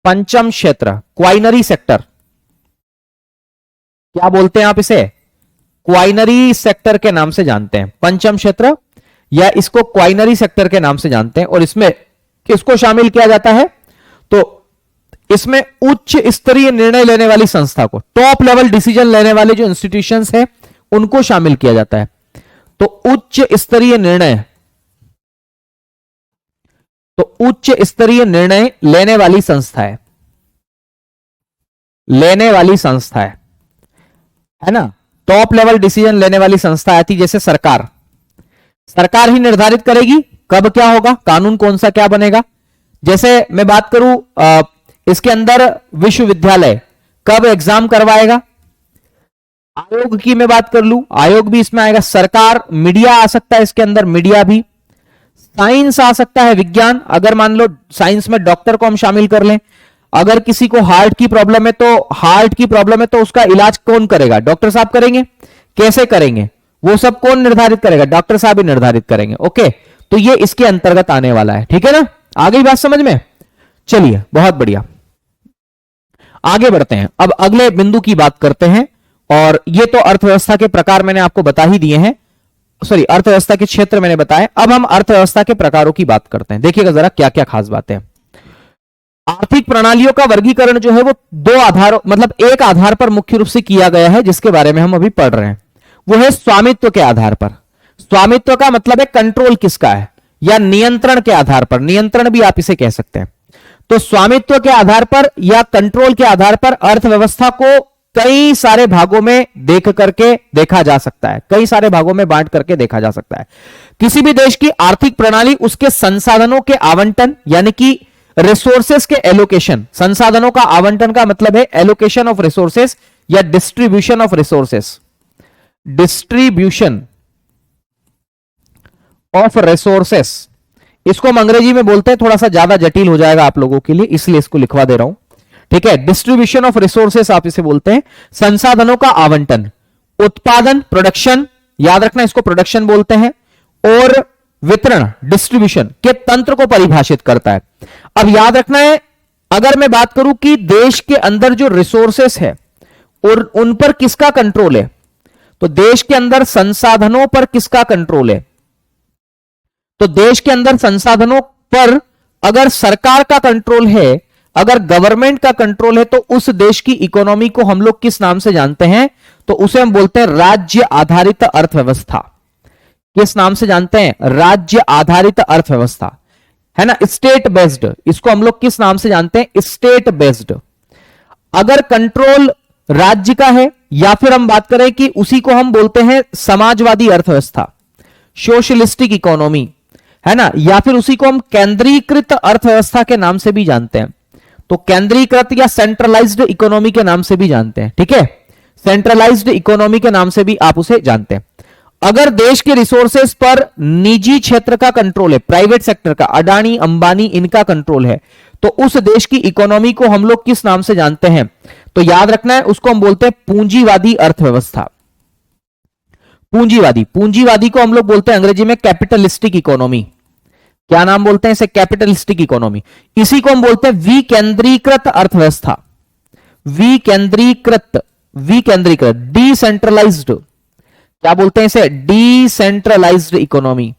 पंचम क्षेत्र, क्वाइनरी सेक्टर, क्या बोलते हैं आप इसे? क्वाइनरी सेक्टर के नाम से जानते हैं। पंचम क्षेत्र या इसको क्वाइनरी सेक्टर के नाम से जानते हैं। और इसमें किसको शामिल किया जाता है? तो इसमें उच्च स्तरीय निर्णय लेने वाली संस्था को, टॉप लेवल डिसीजन लेने वाले जो इंस्टीट्यूशंस है उनको शामिल किया जाता है। तो उच्च स्तरीय निर्णय, तो उच्च स्तरीय निर्णय लेने वाली संस्था है, लेने वाली संस्था है ना। टॉप लेवल डिसीजन लेने वाली संस्था आती जैसे सरकार, सरकार ही निर्धारित करेगी कब क्या होगा, कानून कौन सा क्या बनेगा। जैसे मैं बात करूं इसके अंदर विश्वविद्यालय कब एग्जाम करवाएगा, आयोग की मैं बात कर लूं, आयोग भी इसमें आएगा। सरकार, मीडिया आ सकता है इसके अंदर, मीडिया भी, साइंस आ सकता है, विज्ञान, अगर मान लो साइंस में डॉक्टर को हम शामिल कर लें, अगर किसी को हार्ट की प्रॉब्लम है तो हार्ट की प्रॉब्लम है तो उसका इलाज कौन करेगा, डॉक्टर साहब करेंगे। कैसे करेंगे वो सब कौन निर्धारित करेगा, डॉक्टर साहब ही निर्धारित करेंगे। ओके, तो ये इसके अंतर्गत आने वाला है, ठीक है ना। आ गई बात समझ में, चलिए बहुत बढ़िया, आगे बढ़ते हैं। अब अगले बिंदु की बात करते हैं, और ये तो अर्थव्यवस्था के प्रकार मैंने आपको बता ही दिए हैं, सॉरी अर्थव्यवस्था के क्षेत्र मैंने बताए। अब हम अर्थव्यवस्था के प्रकारों की बात करते हैं। देखिएगा जरा क्या क्या खास बातें हैं। आर्थिक प्रणालियों का वर्गीकरण जो है वो दो आधार, मतलब एक आधार पर मुख्य रूप से किया गया है, जिसके बारे में हम अभी पढ़ रहे हैं, वो है स्वामित्व के आधार पर। स्वामित्व का मतलब है कंट्रोल किसका है, या नियंत्रण के आधार पर, नियंत्रण भी आप इसे कह सकते हैं। तो स्वामित्व के आधार पर या कंट्रोल के आधार पर अर्थव्यवस्था को कई सारे भागों में देख करके देखा जा सकता है, कई सारे भागों में बांट करके देखा जा सकता है। किसी भी देश की आर्थिक प्रणाली उसके संसाधनों के आवंटन, यानी कि रिसोर्सेस के एलोकेशन, संसाधनों का आवंटन का मतलब है एलोकेशन ऑफ रिसोर्सेस या distribution of resources, distribution of resources, इसको हम अंग्रेजी में बोलते हैं, थोड़ा सा ज्यादा जटिल हो जाएगा आप लोगों के लिए, इसलिए इसको लिखवा दे रहा हूं, ठीक है। डिस्ट्रीब्यूशन ऑफ रिसोर्सेस आप इसे बोलते हैं, संसाधनों का आवंटन, उत्पादन, प्रोडक्शन, याद रखना इसको प्रोडक्शन बोलते हैं, और वितरण, डिस्ट्रीब्यूशन के तंत्र को परिभाषित करता है। अब याद रखना है, अगर मैं बात करूं कि देश के अंदर जो रिसोर्सेस है और उन पर किसका कंट्रोल है, तो देश के अंदर संसाधनों पर किसका कंट्रोल है, तो देश के अंदर संसाधनों पर अगर सरकार का कंट्रोल है, अगर गवर्नमेंट का कंट्रोल है, तो उस देश की इकोनॉमी को हम लोग किस नाम से जानते हैं, तो उसे हम बोलते हैं राज्य आधारित अर्थव्यवस्था। किस नाम से जानते हैं, राज्य आधारित अर्थव्यवस्था, है ना, स्टेट बेस्ड, इसको हम लोग किस नाम से जानते हैं, स्टेट बेस्ड। अगर कंट्रोल राज्य का है, या फिर हम बात करें कि उसी को हम बोलते हैं समाजवादी अर्थव्यवस्था, सोशलिस्टिक इकोनॉमी, है ना, या फिर उसी को हम केंद्रीकृत अर्थव्यवस्था के नाम से भी जानते हैं। तो केंद्रीकृत या सेंट्रलाइज्ड इकोनॉमी के नाम से भी जानते हैं, ठीक है, सेंट्रलाइज्ड इकोनॉमी के नाम से भी आप उसे जानते हैं। अगर देश के रिसोर्सेस पर निजी क्षेत्र का कंट्रोल है, प्राइवेट सेक्टर का, अडानी अंबानी इनका कंट्रोल है, तो उस देश की इकोनॉमी को हम लोग किस नाम से जानते हैं, तो याद रखना है उसको हम बोलते हैं पूंजीवादी अर्थव्यवस्था। पूंजीवादी, पूंजीवादी को हम लोग बोलते हैं अंग्रेजी में कैपिटलिस्टिक इकोनॉमी। क्या नाम बोलते हैं इसे, कैपिटलिस्टिक इकोनॉमी। इसी को हम बोलते हैं विकेंद्रीकृत अर्थव्यवस्था, विकेंद्रीकृत, विकेंद्रीकृत, डिसेंट्रलाइज्ड, क्या बोलते हैं इसे, डिसेंट्रलाइज्ड इकोनॉमी,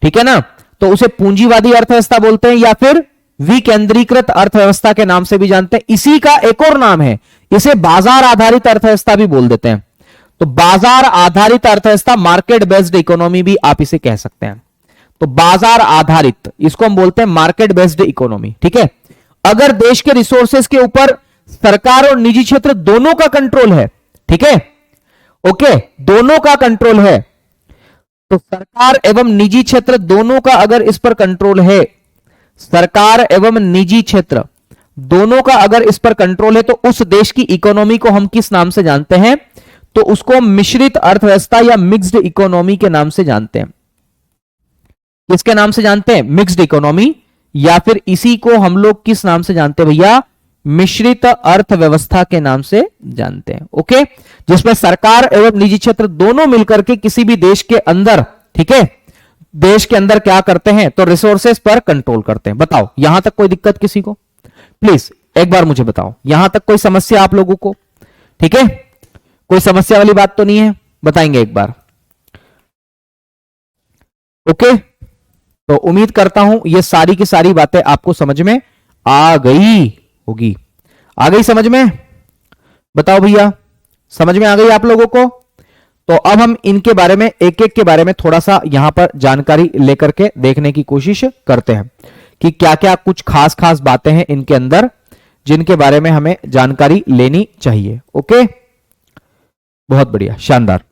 ठीक है ना। तो उसे पूंजीवादी अर्थव्यवस्था बोलते हैं या फिर विकेंद्रीकृत अर्थव्यवस्था के नाम से भी जानते हैं। इसी का एक और नाम है, इसे बाजार आधारित अर्थव्यवस्था भी बोल देते हैं। तो बाजार आधारित अर्थव्यवस्था, मार्केट बेस्ड इकोनॉमी भी आप इसे कह सकते हैं। तो बाजार आधारित, इसको हम बोलते हैं मार्केट बेस्ड इकोनॉमी, ठीक है। अगर देश के रिसोर्सेस के ऊपर सरकार और निजी क्षेत्र दोनों का कंट्रोल है, ठीक है, ओके, दोनों का कंट्रोल है, तो सरकार एवं निजी क्षेत्र दोनों का अगर इस पर कंट्रोल है, सरकार एवं निजी क्षेत्र दोनों का अगर इस पर कंट्रोल है, तो उस देश की इकोनॉमी को हम किस नाम से जानते हैं, तो उसको मिश्रित अर्थव्यवस्था या मिक्स्ड इकोनॉमी के नाम से जानते हैं। किसके नाम से जानते हैं, मिक्स्ड इकोनॉमी, या फिर इसी को हम लोग किस नाम से जानते हैं भैया, मिश्रित अर्थव्यवस्था के नाम से जानते हैं। ओके, जिसमें सरकार एवं निजी क्षेत्र दोनों मिलकर के किसी भी देश के अंदर, ठीक है, देश के अंदर क्या करते हैं, तो रिसोर्सेस पर कंट्रोल करते हैं। बताओ यहां तक कोई दिक्कत किसी को, प्लीज एक बार मुझे बताओ, यहां तक कोई समस्या आप लोगों को, ठीक है, कोई समस्या वाली बात तो नहीं है, बताएंगे एक बार। ओके, तो उम्मीद करता हूं ये सारी की सारी बातें आपको समझ में आ गई होगी। आ गई समझ में? बताओ भैया, समझ में आ गई आप लोगों को? तो अब हम इनके बारे में एक एक के बारे में थोड़ा सा यहां पर जानकारी लेकर के देखने की कोशिश करते हैं कि क्या क्या कुछ खास खास बातें हैं इनके अंदर जिनके बारे में हमें जानकारी लेनी चाहिए। ओके, बहुत बढ़िया, शानदार।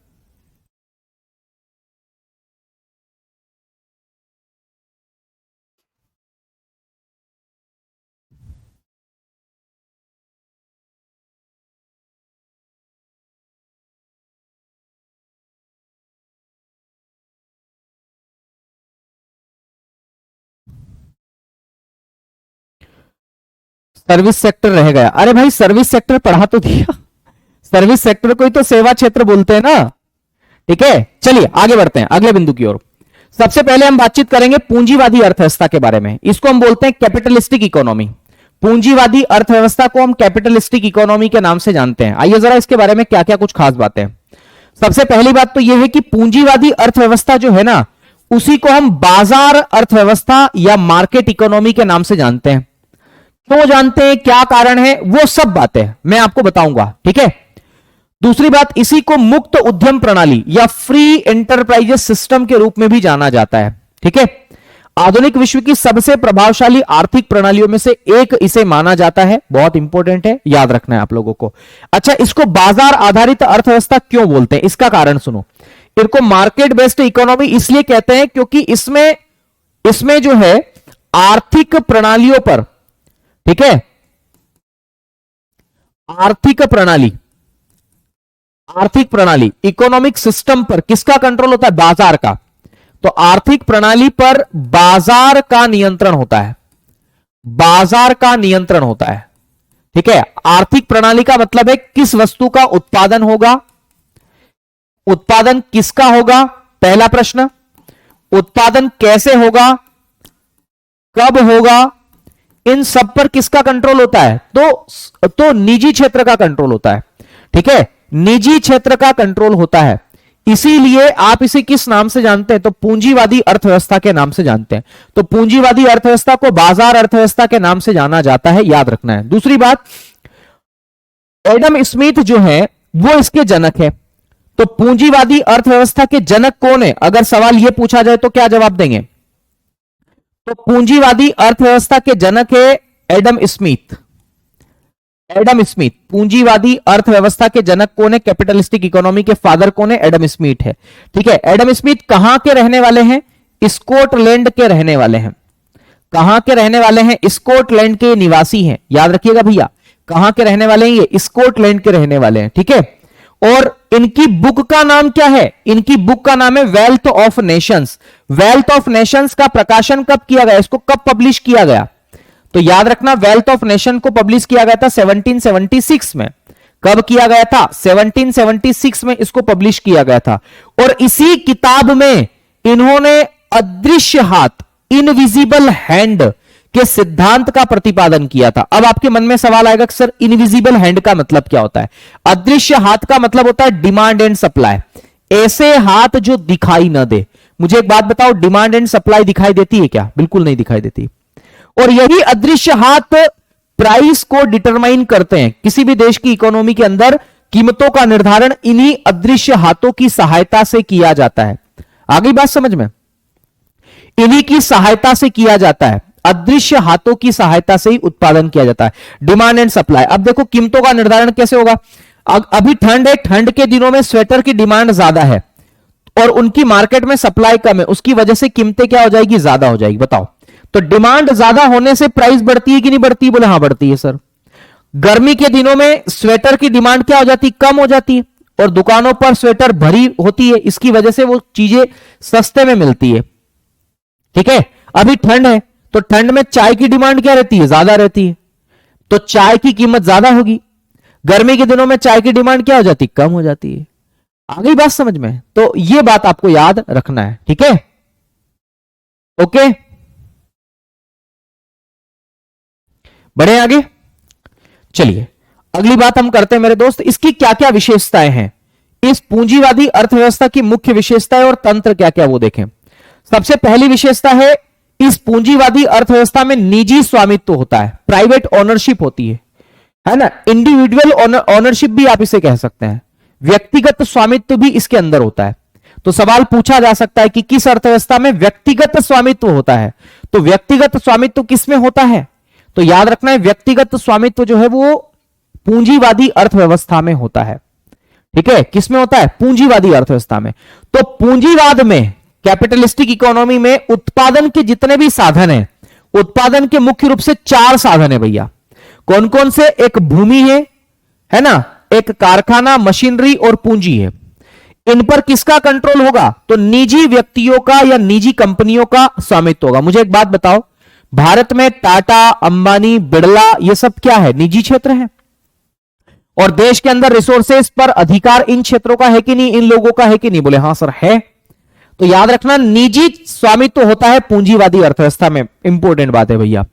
सर्विस सेक्टर रह गया। अरे भाई सर्विस सेक्टर पढ़ा तो दिया, सर्विस सेक्टर को ही तो सेवा क्षेत्र बोलते हैं ना। ठीक है, चलिए आगे बढ़ते हैं अगले बिंदु की ओर। सबसे पहले हम बातचीत करेंगे पूंजीवादी अर्थव्यवस्था के बारे में। इसको हम बोलते हैं कैपिटलिस्टिक इकोनॉमी। पूंजीवादी अर्थव्यवस्था को हम कैपिटलिस्टिक इकोनॉमी के नाम से जानते हैं। आइए जरा इसके बारे में क्या क्या कुछ खास बातें हैं। सबसे पहली बात तो यह है कि पूंजीवादी अर्थव्यवस्था जो है ना, उसी को हम बाजार अर्थव्यवस्था या मार्केट इकोनॉमी के नाम से जानते हैं। क्यों जानते हैं, क्या कारण है, वो सब बातें मैं आपको बताऊंगा। ठीक है, दूसरी बात, इसी को मुक्त उद्यम प्रणाली या फ्री एंटरप्राइजेस सिस्टम के रूप में भी जाना जाता है। ठीक है, आधुनिक विश्व की सबसे प्रभावशाली आर्थिक प्रणालियों में से एक इसे माना जाता है। बहुत इंपॉर्टेंट है, याद रखना है आप लोगों को। अच्छा, इसको बाजार आधारित अर्थव्यवस्था क्यों बोलते हैं, इसका कारण सुनो। इनको मार्केट बेस्ड इकोनॉमी इसलिए कहते हैं क्योंकि इसमें जो है आर्थिक प्रणालियों पर, ठीक है, आर्थिक प्रणाली इकोनॉमिक सिस्टम पर किसका कंट्रोल होता है, बाजार का। तो आर्थिक प्रणाली पर बाजार का नियंत्रण होता है, बाजार का नियंत्रण होता है। ठीक है, आर्थिक प्रणाली का मतलब है किस वस्तु का उत्पादन होगा, उत्पादन किसका होगा, पहला प्रश्न। उत्पादन कैसे होगा, कब होगा, इन सब पर किसका कंट्रोल होता है, तो निजी क्षेत्र का कंट्रोल होता है। ठीक है, निजी क्षेत्र का कंट्रोल होता है। इसीलिए आप इसे किस नाम से जानते हैं, तो पूंजीवादी अर्थव्यवस्था के नाम से जानते हैं। तो पूंजीवादी अर्थव्यवस्था को बाजार अर्थव्यवस्था के नाम से जाना जाता है, याद रखना है। दूसरी बात, एडम स्मिथ जो है वो इसके जनक है। तो पूंजीवादी अर्थव्यवस्था के जनक कौन है, अगर सवाल यह पूछा जाए तो क्या जवाब देंगे? तो पूंजीवादी अर्थव्यवस्था के जनक है एडम स्मिथ। एडम स्मिथ पूंजीवादी अर्थव्यवस्था के जनक कौन है, कैपिटलिस्टिक इकोनॉमी के फादर कौन है, एडम स्मिथ है। ठीक है, एडम स्मिथ कहां के रहने वाले हैं, स्कॉटलैंड के रहने वाले हैं। कहां के रहने वाले हैं, स्कॉटलैंड के निवासी हैं, याद रखिएगा भैया। कहां के रहने वाले हैं, ये स्कॉटलैंड के रहने वाले हैं। ठीक है, और इनकी बुक का नाम क्या है, इनकी बुक का नाम है wealth of Nations. Wealth of Nations का प्रकाशन कब किया गया, इसको कब पब्लिश किया गया, तो याद रखना वेल्थ ऑफ नेशन को पब्लिश किया गया था 1776 में। कब किया गया था, 1776 में इसको पब्लिश किया गया था। और इसी किताब में इन्होंने अदृश्य हाथ, इनविजिबल हैंड के सिद्धांत का प्रतिपादन किया था। अब आपके मन में सवाल आएगा कि सर इनविजिबल हैंड का मतलब क्या होता है। अदृश्य हाथ का मतलब होता है डिमांड एंड सप्लाई, ऐसे हाथ जो दिखाई ना दे। मुझे एक बात बताओ, डिमांड एंड सप्लाई दिखाई देती है क्या? बिल्कुल नहीं दिखाई देती। और यही अदृश्य हाथ प्राइस को डिटरमाइन करते हैं। किसी भी देश की इकोनॉमी के अंदर कीमतों का निर्धारण इन्हीं अदृश्य हाथों की सहायता से किया जाता है। आगे बात समझ में, इन्हीं की सहायता से किया जाता है, अदृश्य हाथों की सहायता से ही उत्पादन किया जाता है। Demand and supply. अब देखो कीमतों का निर्धारण कैसे होगा, अभी ठंड है, ठंड के दिनों में स्वेटर की डिमांड ज्यादा है और उनकी मार्केट में सप्लाई कम है, उसकी वजह से कीमतें क्या हो जाएगी, ज्यादा हो जाएगी। बताओ, तो डिमांड ज्यादा होने से प्राइस बढ़ती है कि नहीं बढ़ती? बोले हाँ बढ़ती है सर। गर्मी के दिनों में स्वेटर की डिमांड क्या हो जाती है, कम हो जाती है, और दुकानों पर स्वेटर भरी होती है, इसकी वजह से वो चीजें सस्ते में मिलती है। ठीक है, अभी ठंड है तो ठंड में चाय की डिमांड क्या रहती है, ज्यादा रहती है, तो चाय की कीमत ज्यादा होगी। गर्मी के दिनों में चाय की डिमांड क्या हो जाती है, कम हो जाती है। आ गई बात समझ में? तो यह बात आपको याद रखना है। ठीक है, ओके, बढ़े आगे। चलिए अगली बात हम करते हैं मेरे दोस्त, इसकी क्या क्या विशेषताएं हैं, इस पूंजीवादी अर्थव्यवस्था की मुख्य विशेषताएं और तंत्र क्या क्या वो देखें। सबसे पहली विशेषता है इस पूंजीवादी अर्थव्यवस्था में निजी स्वामित्व होता है, प्राइवेट ओनरशिप होती है ना, इंडिविजुअल ओनरशिप भी आप इसे कह सकते हैं, व्यक्तिगत स्वामित्व भी इसके अंदर होता है। तो सवाल पूछा जा सकता है कि किस अर्थव्यवस्था में व्यक्तिगत स्वामित्व होता है, तो व्यक्तिगत स्वामित्व किसमें होता है, तो याद रखना है व्यक्तिगत स्वामित्व जो है वो पूंजीवादी अर्थव्यवस्था में होता है। ठीक है, किसमें होता है, पूंजीवादी अर्थव्यवस्था में। तो पूंजीवाद में, कैपिटलिस्टिक इकोनॉमी में उत्पादन के जितने भी साधन हैं, उत्पादन के मुख्य रूप से 4 साधन है भैया। कौन कौन से, एक भूमि है ना, एक कारखाना, मशीनरी और पूंजी है। इन पर किसका कंट्रोल होगा, तो निजी व्यक्तियों का या निजी कंपनियों का स्वामित्व होगा। मुझे एक बात बताओ, भारत में टाटा, अंबानी, बिड़ला, ये सब क्या है, निजी क्षेत्र है। और देश के अंदर रिसोर्सेस पर अधिकार इन क्षेत्रों का है कि नहीं, इन लोगों का है कि नहीं, बोले हां सर है। तो याद रखना निजी स्वामित्व होता है पूंजीवादी अर्थव्यवस्था में, इंपॉर्टेंट बात है भैया।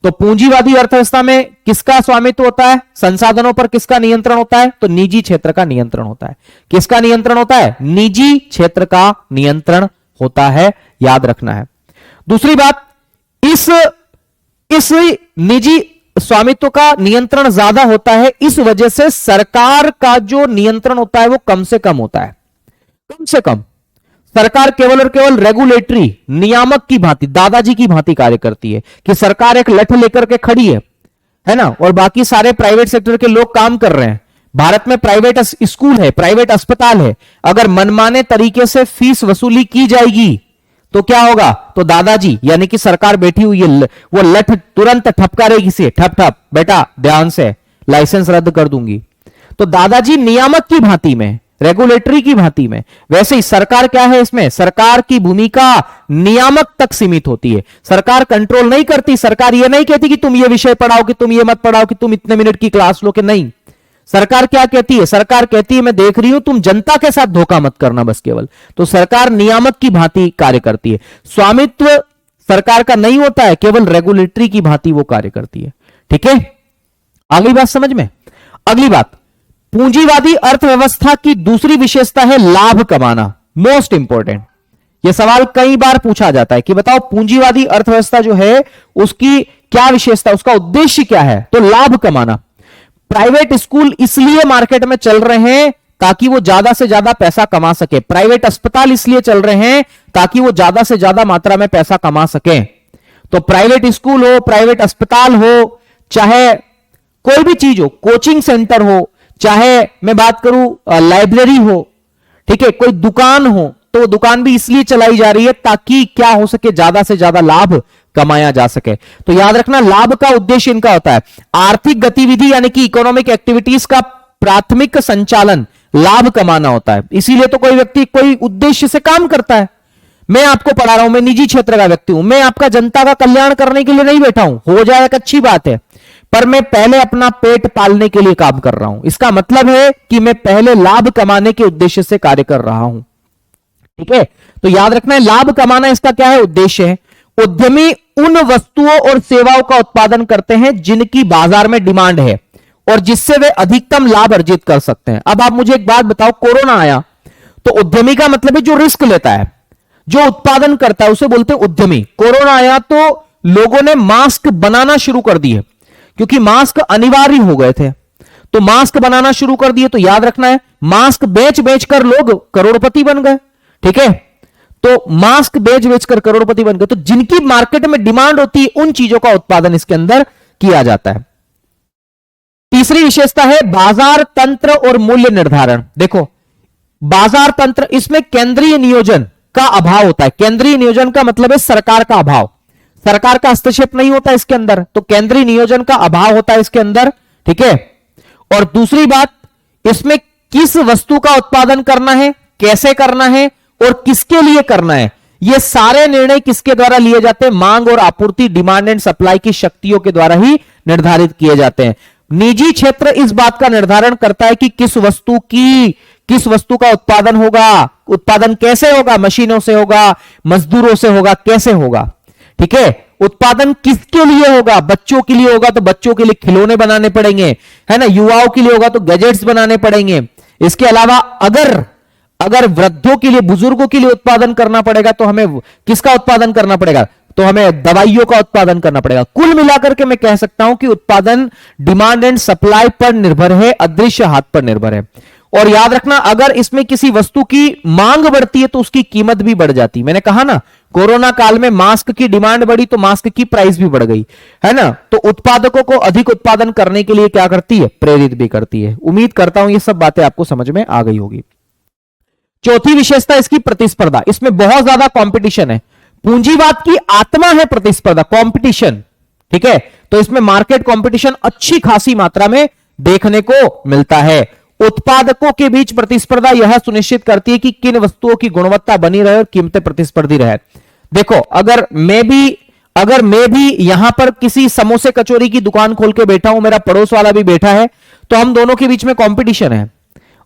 तो पूंजीवादी अर्थव्यवस्था में किसका स्वामित्व होता है, संसाधनों पर किसका नियंत्रण होता है, तो निजी क्षेत्र का नियंत्रण होता है। किसका नियंत्रण होता है, निजी क्षेत्र का नियंत्रण होता है, याद रखना है। दूसरी बात, इस निजी स्वामित्व का नियंत्रण ज्यादा होता है, इस वजह से सरकार का जो नियंत्रण होता है वो कम से कम होता है। कम से कम सरकार केवल और केवल रेगुलेटरी, नियामक की भांति, दादाजी की भांति कार्य करती है कि सरकार एक लठ लेकर के खड़ी है ना, और बाकी सारे प्राइवेट सेक्टर के लोग काम कर रहे हैं। भारत में प्राइवेट स्कूल है, प्राइवेट अस्पताल है, अगर मनमाने तरीके से फीस वसूली की जाएगी तो क्या होगा, तो दादाजी यानी कि सरकार बैठी हुई है, वो लठ तुरंत ठपकारेगी से, ठप ठप बेटा ध्यान से, लाइसेंस रद्द कर दूंगी। तो दादाजी नियामक की भांति में, रेगुलेटरी की भांति में, वैसे ही सरकार क्या है, इसमें सरकार की भूमिका नियामक तक सीमित होती है। सरकार कंट्रोल नहीं करती, सरकार ये नहीं कहती कि तुम ये विषय पढ़ाओ, कि तुम ये मत पढ़ाओ, कि तुम इतने मिनट की क्लास लो, कि नहीं। सरकार क्या कहती है, सरकार कहती है मैं देख रही हूं, तुम जनता के साथ धोखा मत करना बस केवल। तो सरकार नियामक की भांति कार्य करती है, स्वामित्व सरकार का नहीं होता है, केवल रेगुलेटरी की भांति वो कार्य करती है। ठीक है, अगली बात समझ में। अगली बात, पूंजीवादी अर्थव्यवस्था की दूसरी विशेषता है लाभ कमाना, मोस्ट इंपॉर्टेंट। यह सवाल कई बार पूछा जाता है कि बताओ पूंजीवादी अर्थव्यवस्था जो है उसकी क्या विशेषता, उसका उद्देश्य क्या है, तो लाभ कमाना। प्राइवेट स्कूल इसलिए मार्केट में चल रहे हैं ताकि वो ज्यादा से ज्यादा पैसा कमा सके, प्राइवेट अस्पताल इसलिए चल रहे हैं ताकि वो ज्यादा से ज्यादा मात्रा में पैसा कमा सके। तो प्राइवेट स्कूल हो, प्राइवेट अस्पताल हो, चाहे कोई भी चीज हो, कोचिंग सेंटर हो, चाहे मैं बात करूं लाइब्रेरी हो, ठीक है, कोई दुकान हो, तो दुकान भी इसलिए चलाई जा रही है ताकि क्या हो सके, ज्यादा से ज्यादा लाभ कमाया जा सके। तो याद रखना लाभ का उद्देश्य इनका होता है आर्थिक गतिविधि यानी कि इकोनॉमिक एक्टिविटीज का प्राथमिक संचालन लाभ कमाना होता है। इसीलिए तो कोई व्यक्ति कोई उद्देश्य से काम करता है। मैं आपको पढ़ा रहा हूं, मैं निजी क्षेत्र का व्यक्ति हूं, मैं आपका जनता का कल्याण करने के लिए नहीं बैठा हूं, हो जाए एक अच्छी बात है, पर मैं पहले अपना पेट पालने के लिए काम कर रहा हूं। इसका मतलब है कि मैं पहले लाभ कमाने के उद्देश्य से कार्य कर रहा हूं। ठीक है, तो याद रखना है लाभ कमाना इसका क्या है, उद्देश्य है। उद्यमी उन वस्तुओं और सेवाओं का उत्पादन करते हैं जिनकी बाजार में डिमांड है और जिससे वे अधिकतम लाभ अर्जित कर सकते हैं। अब आप मुझे एक बात बताओ, कोरोना आया तो उद्यमी का मतलब है जो रिस्क लेता है, जो उत्पादन करता है, उसे बोलते हैं उद्यमी। कोरोना आया तो लोगों ने मास्क बनाना शुरू कर दिए क्योंकि मास्क अनिवार्य हो गए थे, तो मास्क बनाना शुरू कर दिए। तो याद रखना है मास्क बेच बेच कर लोग करोड़पति बन गए। ठीक है, तो मास्क बेच बेच कर करोड़पति बन गए। तो जिनकी मार्केट में डिमांड होती है उन चीजों का उत्पादन इसके अंदर किया जाता है। तीसरी विशेषता है बाजार तंत्र और मूल्य निर्धारण। देखो बाजार तंत्र, इसमें केंद्रीय नियोजन का अभाव होता है। केंद्रीय नियोजन का मतलब है सरकार का अभाव, सरकार का हस्तक्षेप नहीं होता इसके अंदर, तो केंद्रीय नियोजन का अभाव होता है इसके अंदर। ठीक है, और दूसरी बात, इसमें किस वस्तु का उत्पादन करना है, कैसे करना है और किसके लिए करना है, ये सारे निर्णय किसके द्वारा लिए जाते हैं, मांग और आपूर्ति, डिमांड एंड सप्लाई की शक्तियों के द्वारा ही निर्धारित किए जाते हैं। निजी क्षेत्र इस बात का निर्धारण करता है कि किस वस्तु का उत्पादन होगा, उत्पादन कैसे होगा, मशीनों से होगा, मजदूरों से होगा, कैसे होगा। ठीक है, उत्पादन किसके लिए होगा, बच्चों के लिए होगा तो बच्चों के लिए खिलौने बनाने पड़ेंगे, है ना, युवाओं के लिए होगा तो गैजेट्स बनाने पड़ेंगे। इसके अलावा अगर वृद्धों के लिए, बुजुर्गों के लिए उत्पादन करना पड़ेगा तो हमें किसका उत्पादन करना पड़ेगा, तो हमें दवाइयों का उत्पादन करना पड़ेगा। कुल मिलाकर के मैं कह सकता हूं कि उत्पादन डिमांड एंड सप्लाई पर निर्भर है, अदृश्य हाथ पर निर्भर है। और याद रखना, अगर इसमें किसी वस्तु की मांग बढ़ती है तो उसकी कीमत भी बढ़ जाती है। मैंने कहा ना, कोरोना काल में मास्क की डिमांड बढ़ी तो मास्क की प्राइस भी बढ़ गई, है ना। तो उत्पादकों को अधिक उत्पादन करने के लिए क्या करती है, प्रेरित भी करती है। उम्मीद करता हूं ये सब बातें आपको समझ में आ गई होगी। चौथी विशेषता इसकी प्रतिस्पर्धा। इसमें बहुत ज्यादा कंपटीशन है। पूंजीवाद की आत्मा है प्रतिस्पर्धा, कंपटीशन, ठीक है। तो इसमें मार्केट कंपटीशन अच्छी खासी मात्रा में देखने को मिलता है। उत्पादकों के बीच प्रतिस्पर्धा यह सुनिश्चित करती है कि किन वस्तुओं की गुणवत्ता बनी रहे और कीमतें प्रतिस्पर्धी रहे। देखो, अगर मैं भी यहां पर किसी समोसे कचौरी की दुकान खोल के बैठा हूं, मेरा पड़ोस वाला भी बैठा है, तो हम दोनों के बीच में कंपटीशन है।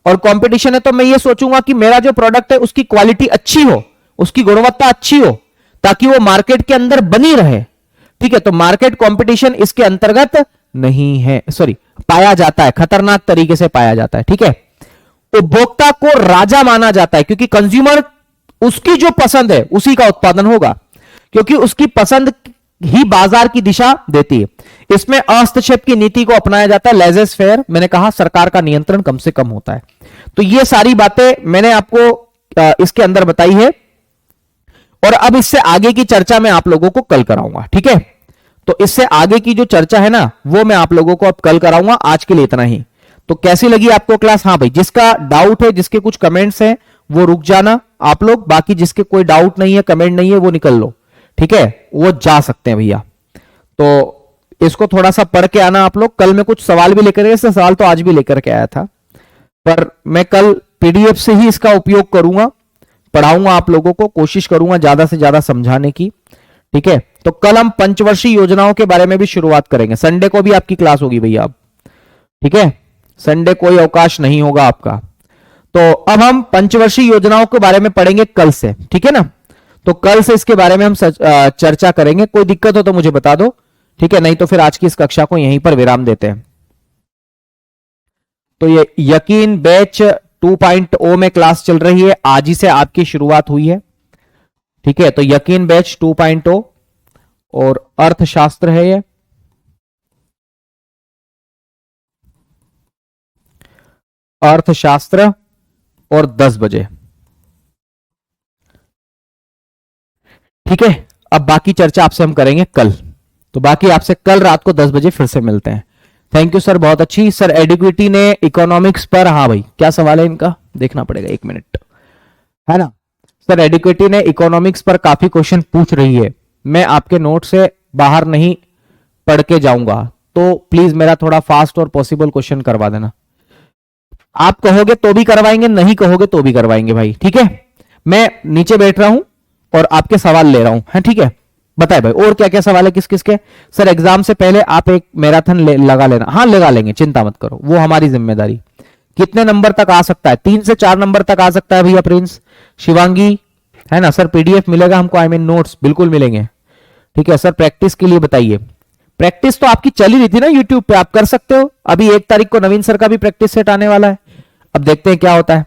और कंपटीशन है तो मैं ये सोचूंगा कि मेरा जो प्रोडक्ट है उसकी क्वालिटी अच्छी हो, उसकी गुणवत्ता अच्छी हो, ताकि वो मार्केट के अंदर बनी रहे, ठीक है। तो मार्केट कंपटीशन इसके अंतर्गत नहीं है, सॉरी, पाया जाता है, खतरनाक तरीके से पाया जाता है, ठीक है। उपभोक्ता को राजा माना जाता है, क्योंकि कंज्यूमर उसकी जो पसंद है उसी का उत्पादन होगा, क्योंकि उसकी पसंद ही बाजार की दिशा देती है। इसमें हस्तक्षेप की नीति को अपनाया जाता है, लेजेस फेयर, मैंने कहा सरकार का नियंत्रण कम से कम होता है। तो ये सारी बातें मैंने आपको इसके अंदर बताई है, और अब इससे आगे की चर्चा मैं आप लोगों को कल कराऊंगा, ठीक है। तो इससे आगे की जो चर्चा है ना, वो मैं आप लोगों को अब कल कराऊंगा। आज के लिए इतना ही। तो कैसी लगी आपको क्लास? हाँ भाई, जिसका डाउट है, जिसके कुछ कमेंट्स हैं, वो रुक जाना आप लोग। बाकी जिसके कोई डाउट नहीं है, कमेंट नहीं है, वो निकल लो, ठीक है, वो जा सकते हैं भैया। तो इसको थोड़ा सा पढ़ के आना आप लोग। कल मैं कुछ सवाल भी लेकर गया, सवाल तो आज भी लेकर के आया था, पर मैं कल पीडीएफ से ही इसका उपयोग करूंगा, पढ़ाऊंगा आप लोगों को, कोशिश करूंगा ज्यादा से ज्यादा समझाने की, ठीक है। तो कल हम पंचवर्षीय योजनाओं के बारे में भी शुरुआत करेंगे। संडे को भी आपकी क्लास होगी भैया अब, ठीक है। संडे कोई अवकाश नहीं होगा आपका। तो अब हम पंचवर्षीय योजनाओं के बारे में पढ़ेंगे कल से, ठीक है ना। तो कल से इसके बारे में हम चर्चा करेंगे। कोई दिक्कत हो तो मुझे बता दो, ठीक है, नहीं तो फिर आज की इस कक्षा को यहीं पर विराम देते हैं। तो ये यकीन बैच 2.0 में क्लास चल रही है, आज ही से आपकी शुरुआत हुई है, ठीक है। तो यकीन बैच 2.0 और अर्थशास्त्र है ये, अर्थशास्त्र, और 10 बजे, ठीक है। अब बाकी चर्चा आपसे हम करेंगे कल। तो बाकी आपसे कल रात को 10 बजे फिर से मिलते हैं। थैंक यू सर, बहुत अच्छी। सर एडिक्विटी ने इकोनॉमिक्स पर, हाँ भाई क्या सवाल है इनका, देखना पड़ेगा, एक मिनट, है ना। सर एडिक्विटी ने इकोनॉमिक्स पर काफी क्वेश्चन पूछ रही है, मैं आपके नोट से बाहर नहीं पढ़ के जाऊंगा, तो प्लीज मेरा थोड़ा फास्ट और पॉसिबल क्वेश्चन करवा देना। आप कहोगे तो भी करवाएंगे, नहीं कहोगे तो भी करवाएंगे भाई, ठीक है। मैं नीचे बैठ रहा हूं और आपके सवाल ले रहा हूं, है, ठीक है। बताए भाई और क्या क्या सवाल है किस किस के। सर एग्जाम से पहले आप एक मैराथन लगा लेना। हाँ लगा लेंगे, चिंता मत करो, वो हमारी जिम्मेदारी। कितने नंबर तक आ सकता है? 3 से 4 नंबर तक आ सकता है भैया प्रिंस, शिवांगी, है ना। सर पीडीएफ मिलेगा हमको, आई मीन नोट्स बिल्कुल मिलेंगे, ठीक है। सर प्रैक्टिस के लिए बताइए। प्रैक्टिस तो आपकी चली रही थी ना यूट्यूब पे, आप कर सकते हो। अभी 1 तारीख को नवीन सर का भी प्रैक्टिस सेट आने वाला है, अब देखते हैं क्या होता है।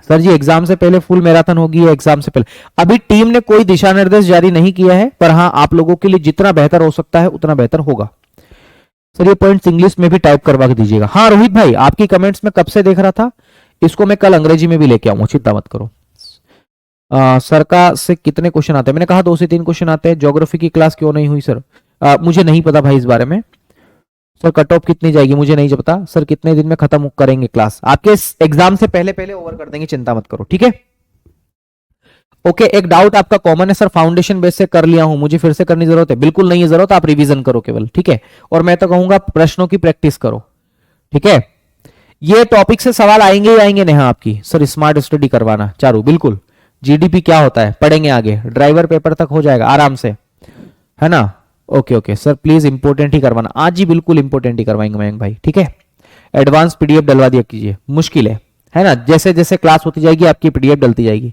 सर जी एग्जाम से पहले फुल मैराथन होगी या एग्जाम से पहले? अभी टीम ने कोई दिशा निर्देश जारी नहीं किया है, पर हाँ आप लोगों के लिए जितना बेहतर हो सकता है उतना बेहतर होगा। सर ये पॉइंट्स इंग्लिश में भी टाइप करवा के दीजिएगा। हाँ रोहित भाई, आपकी कमेंट्स में कब से देख रहा था, इसको मैं कल अंग्रेजी में भी लेके आऊंगा, चिंता मत करो। सर का से कितने क्वेश्चन आते हैं? मैंने कहा 2 से 3 क्वेश्चन आते हैं। ज्योग्राफी की क्लास क्यों नहीं हुई सर? मुझे नहीं पता भाई इस बारे में। सर कट ऑफ कितनी जाएगी मुझे नहीं पता। सर कितने दिन में खत्म करेंगे क्लास? आपके एग्जाम से पहले पहले ओवर कर देंगे, चिंता मत करो, ठीक है। ओके, एक डाउट आपका कॉमन है सर, फाउंडेशन बेस से कर लिया हूं, मुझे फिर से करनी जरूरत है? बिल्कुल नहीं है जरूरत, आप रिवीजन करो केवल, ठीक है। और मैं तो कहूंगा प्रश्नों की प्रैक्टिस करो, ठीक है। ये टॉपिक से सवाल आएंगे ही आएंगे नेहा आपकी। सर स्मार्ट स्टडी करवाना, चारू बिल्कुल। जीडीपी क्या होता है पढ़ेंगे आगे, ड्राइवर पेपर तक हो जाएगा आराम से, है ना। Okay okay sir please important ही करवाना, आज ही बिल्कुल इंपोर्टेंट ही करवाएंगे मयंक भाई, ठीक है। एडवांस पीडीएफ डलवा दिया कीजिए, मुश्किल है ना। जैसे जैसे क्लास होती जाएगी आपकी पीडीएफ डलती जाएगी,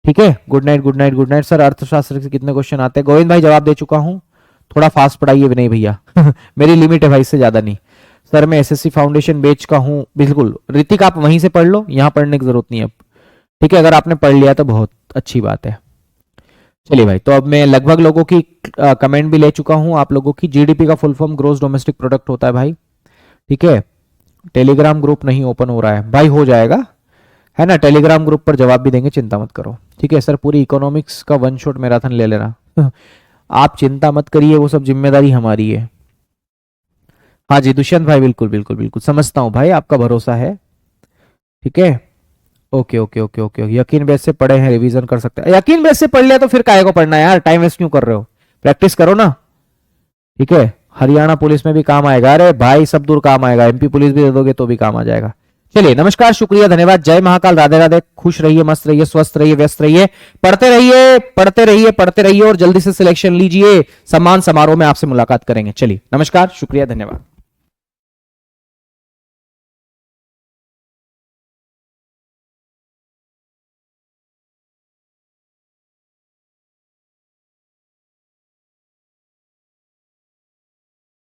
ठीक है। Good night good night good night. Sir अर्थशास्त्र से कितने क्वेश्चन आते हैं? गोविंद भाई जवाब दे चुका हूं, थोड़ा फास्ट पढ़ाइए विनय भैया मेरी लिमिट है भाई, इससे ज्यादा नहीं। सर मैं एसएससी फाउंडेशन बैच का हूं, बिल्कुल। ऋतिक आप वहीं से पढ़ लो, यहां पढ़ने की जरूरत नहीं है अब, ठीक है। अगर आपने पढ़ लिया तो बहुत अच्छी बात है। चलिए भाई, तो अब मैं लगभग लोगों की कमेंट भी ले चुका हूं। आप लोगों की जीडीपी का full form gross domestic product होता है भाई, ठीक है। टेलीग्राम ग्रुप नहीं ओपन हो रहा है भाई, हो जाएगा, है ना। टेलीग्राम ग्रुप पर जवाब भी देंगे, चिंता मत करो, ठीक है। सर पूरी इकोनॉमिक्स का वन शॉट मैराथन ले लेना आप चिंता मत करिए, वो सब जिम्मेदारी हमारी है। हाँ जी दुष्यंत भाई, बिल्कुल बिल्कुल बिल्कुल समझता हूँ भाई, आपका भरोसा है, ठीक है। ओके ओके ओके ओके, यकीन बेस से पढ़े हैं, रिवीजन कर सकते हैं। यकीन बेस से पढ़ लिया तो फिर काहे को पढ़ना है यार, टाइम वेस्ट क्यों कर रहे हो, प्रैक्टिस करो ना, ठीक है। हरियाणा पुलिस में भी काम आएगा, अरे भाई सब दूर काम आएगा, एमपी पुलिस भी दे दोगे तो भी काम आ जाएगा। चलिए नमस्कार, शुक्रिया, धन्यवाद, जय महाकाल, राधे राधे, खुश रहिए, मस्त रहिए, स्वस्थ रहिए, व्यस्त रहिए, पढ़ते रहिए पढ़ते रहिए पढ़ते रहिए, और जल्दी से सिलेक्शन लीजिए, सम्मान समारोह में आपसे मुलाकात करेंगे। चलिए नमस्कार, शुक्रिया, धन्यवाद।